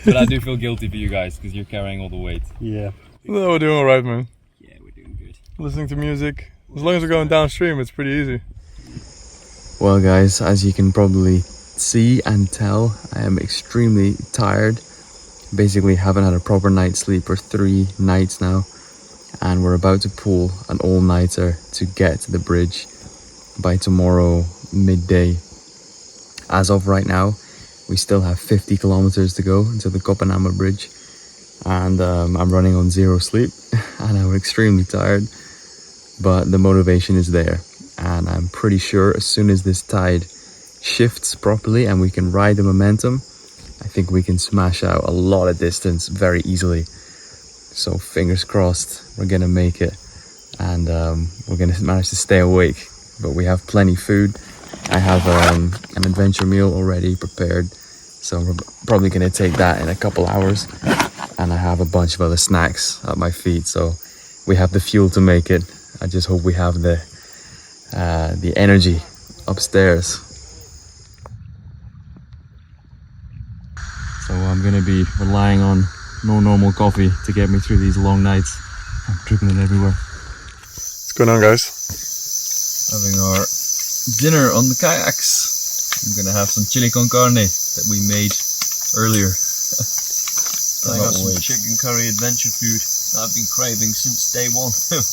But I do feel guilty for you guys because you're carrying all the weight. Yeah. No, we're doing alright, man. Yeah, we're doing good. Listening to music. As long as we're going downstream, it's pretty easy. Well, guys, as you can probably see and tell, I am extremely tired. Basically haven't had a proper night's sleep for 3 nights now, and we're about to pull an all-nighter to get to the bridge by tomorrow midday. As of right now, we still have 50 kilometers to go until the Coppename Bridge, and I'm running on 0 sleep and I'm extremely tired, but the motivation is there, and I'm pretty sure as soon as this tide shifts properly and we can ride the momentum, I think we can smash out a lot of distance very easily. So fingers crossed, we're gonna make it, and we're gonna manage to stay awake. But we have plenty food. I have an adventure meal already prepared, so we're probably gonna take that in a couple hours. And I have a bunch of other snacks at my feet, so we have the fuel to make it. I just hope we have the energy upstairs. So I'm gonna be relying on no normal coffee to get me through these long nights. I'm dribbling everywhere. What's going on, guys? Having our dinner on the kayaks. I'm gonna have some chili con carne that we made earlier. I got some chicken curry adventure food that I've been craving since day 1.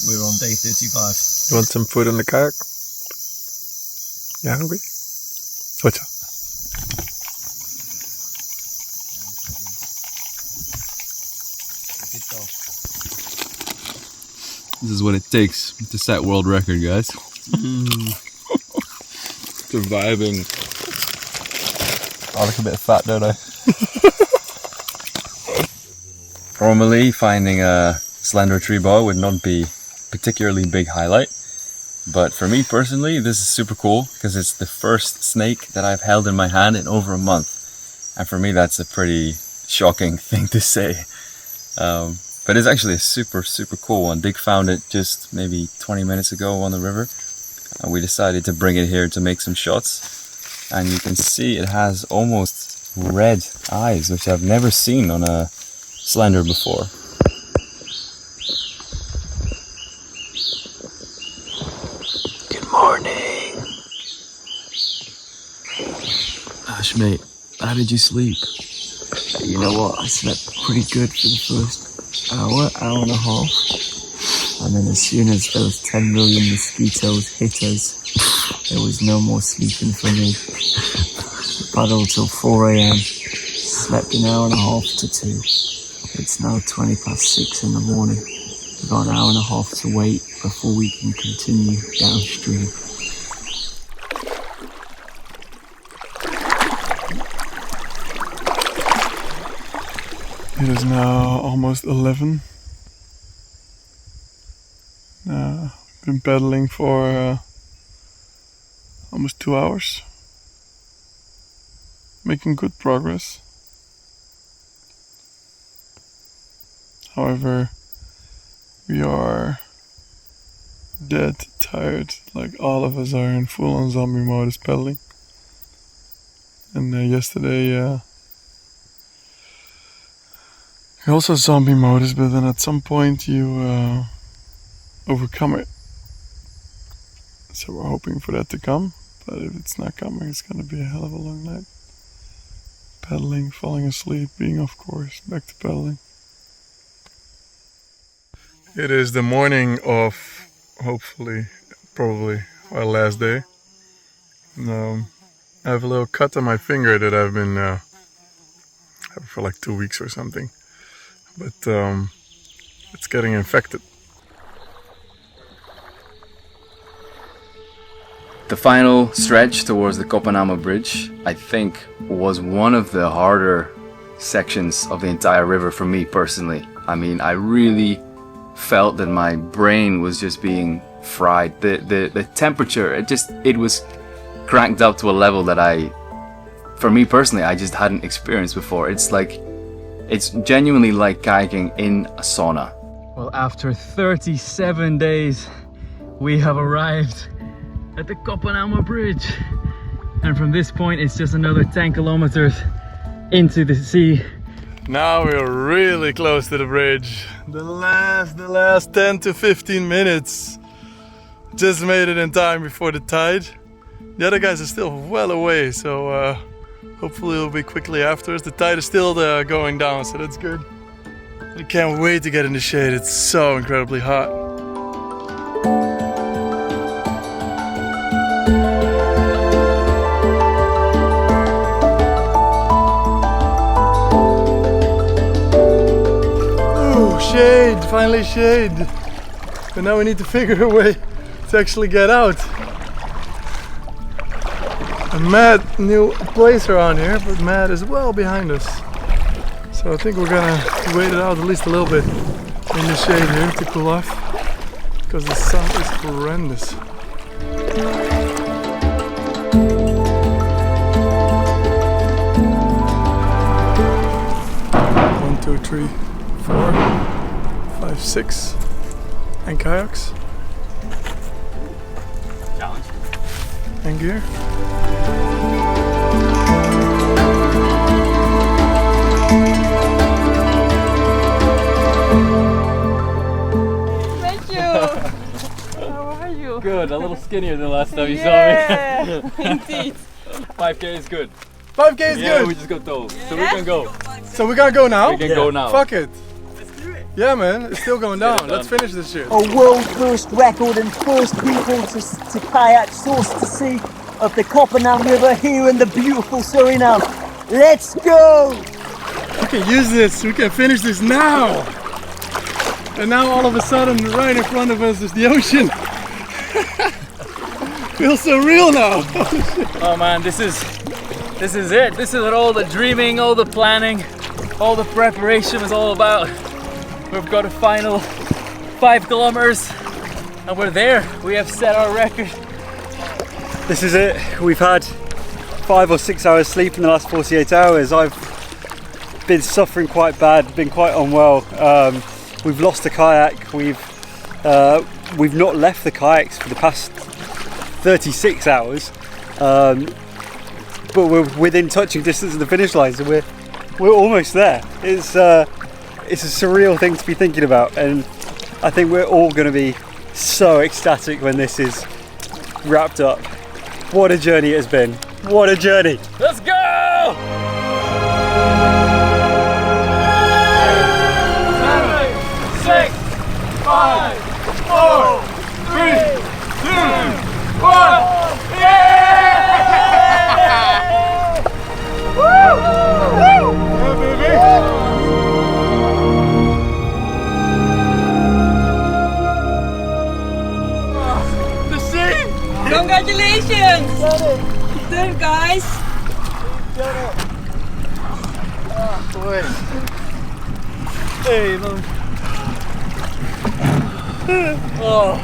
We're on day 35. You want some food in the kayak? You hungry? What's up? This is what it takes to set world record, guys. Surviving. I look a bit fat, don't I? Normally finding a slender tree boa would not be particularly big highlight, but for me personally this is super cool because it's the first snake that I've held in my hand in over a month, and for me that's a pretty shocking thing to say. But it's actually a super cool one. Dick found it just maybe 20 minutes ago on the river, and we decided to bring it here to make some shots. And you can see it has almost red eyes, which I've never seen on a slender before. Good morning. Ash, mate, how did you sleep? You know what? I slept pretty good for the first hour and a half. And then as soon as those 10 million mosquitoes hit us, there was no more sleeping for me. Paddled till 4 a.m. Slept an hour and a half to 2. It's now 6:20 in the morning. We've got an hour and a half to wait before we can continue downstream. It is now almost 11. Been paddling for almost 2 hours. Making good progress. However, we are dead tired, like all of us are in full-on zombie modus paddling. And yesterday also zombie modus, but then at some point you overcome it. So we're hoping for that to come, but if it's not coming, it's gonna be a hell of a long night. Paddling, falling asleep, being off course, back to paddling. It is the morning of, hopefully, probably our last day. I have a little cut on my finger that I've been having for like 2 weeks or something. But it's getting infected. The final stretch towards the Coppename Bridge, I think, was one of the harder sections of the entire river for me personally. I mean, I really felt that my brain was just being fried. The temperature, it was cranked up to a level that for me personally, I just hadn't experienced before. It's genuinely like kayaking in a sauna. Well, after 37 days, we have arrived at the Coppename Bridge. And from this point, it's just another 10 kilometers into the sea. Now we're really close to the bridge. The last 10 to 15 minutes. Just made it in time before the tide. The other guys are still well away, so hopefully it'll be quickly after us. The tide is still going down, so that's good. I can't wait to get in the shade. It's so incredibly hot. Ooh, shade, finally shade. But now we need to figure a way to actually get out. A mad new place around here, but mad is well behind us. So I think we're gonna wait it out at least a little bit in the shade here to cool off, because the sun is horrendous. 1, 2, 3, 4, 5, 6, and kayaks. Challenge. And gear. Good, a little skinnier than last time you saw me. Indeed. 5k is good. 5k is Yeah, good. we just got told. So we can go. So we gotta go now? We can go now. Fuck it. Let's do it. Yeah, man, it's still going down. Let's finish this shit. A world first record and first people to kayak source to sea of the Coppename River here in the beautiful Suriname. Let's go! We can use this. We can finish this now. And now all of a sudden, right in front of us is the ocean. Feels so real now. Oh man, this is it. This is what all the dreaming, all the planning, all the preparation was all about. We've got a final 5 kilometers and we're there. We have set our record. This is it. We've had 5 or 6 hours sleep in the last 48 hours. I've been suffering quite bad, been quite unwell. We've lost the kayak. We've not left the kayaks for the past 36 hours. But we're within touching distance of the finish line, so we're almost there. It's a surreal thing to be thinking about, and I think we're all going to be so ecstatic when this is wrapped up. What a journey it has been. What a journey. Let's go! 7, 6, 5, 4, 3, 2, 1. Yeah! Woo! Woo! The sea! Congratulations! You did it, guys! Boy. Hey, man. Oh.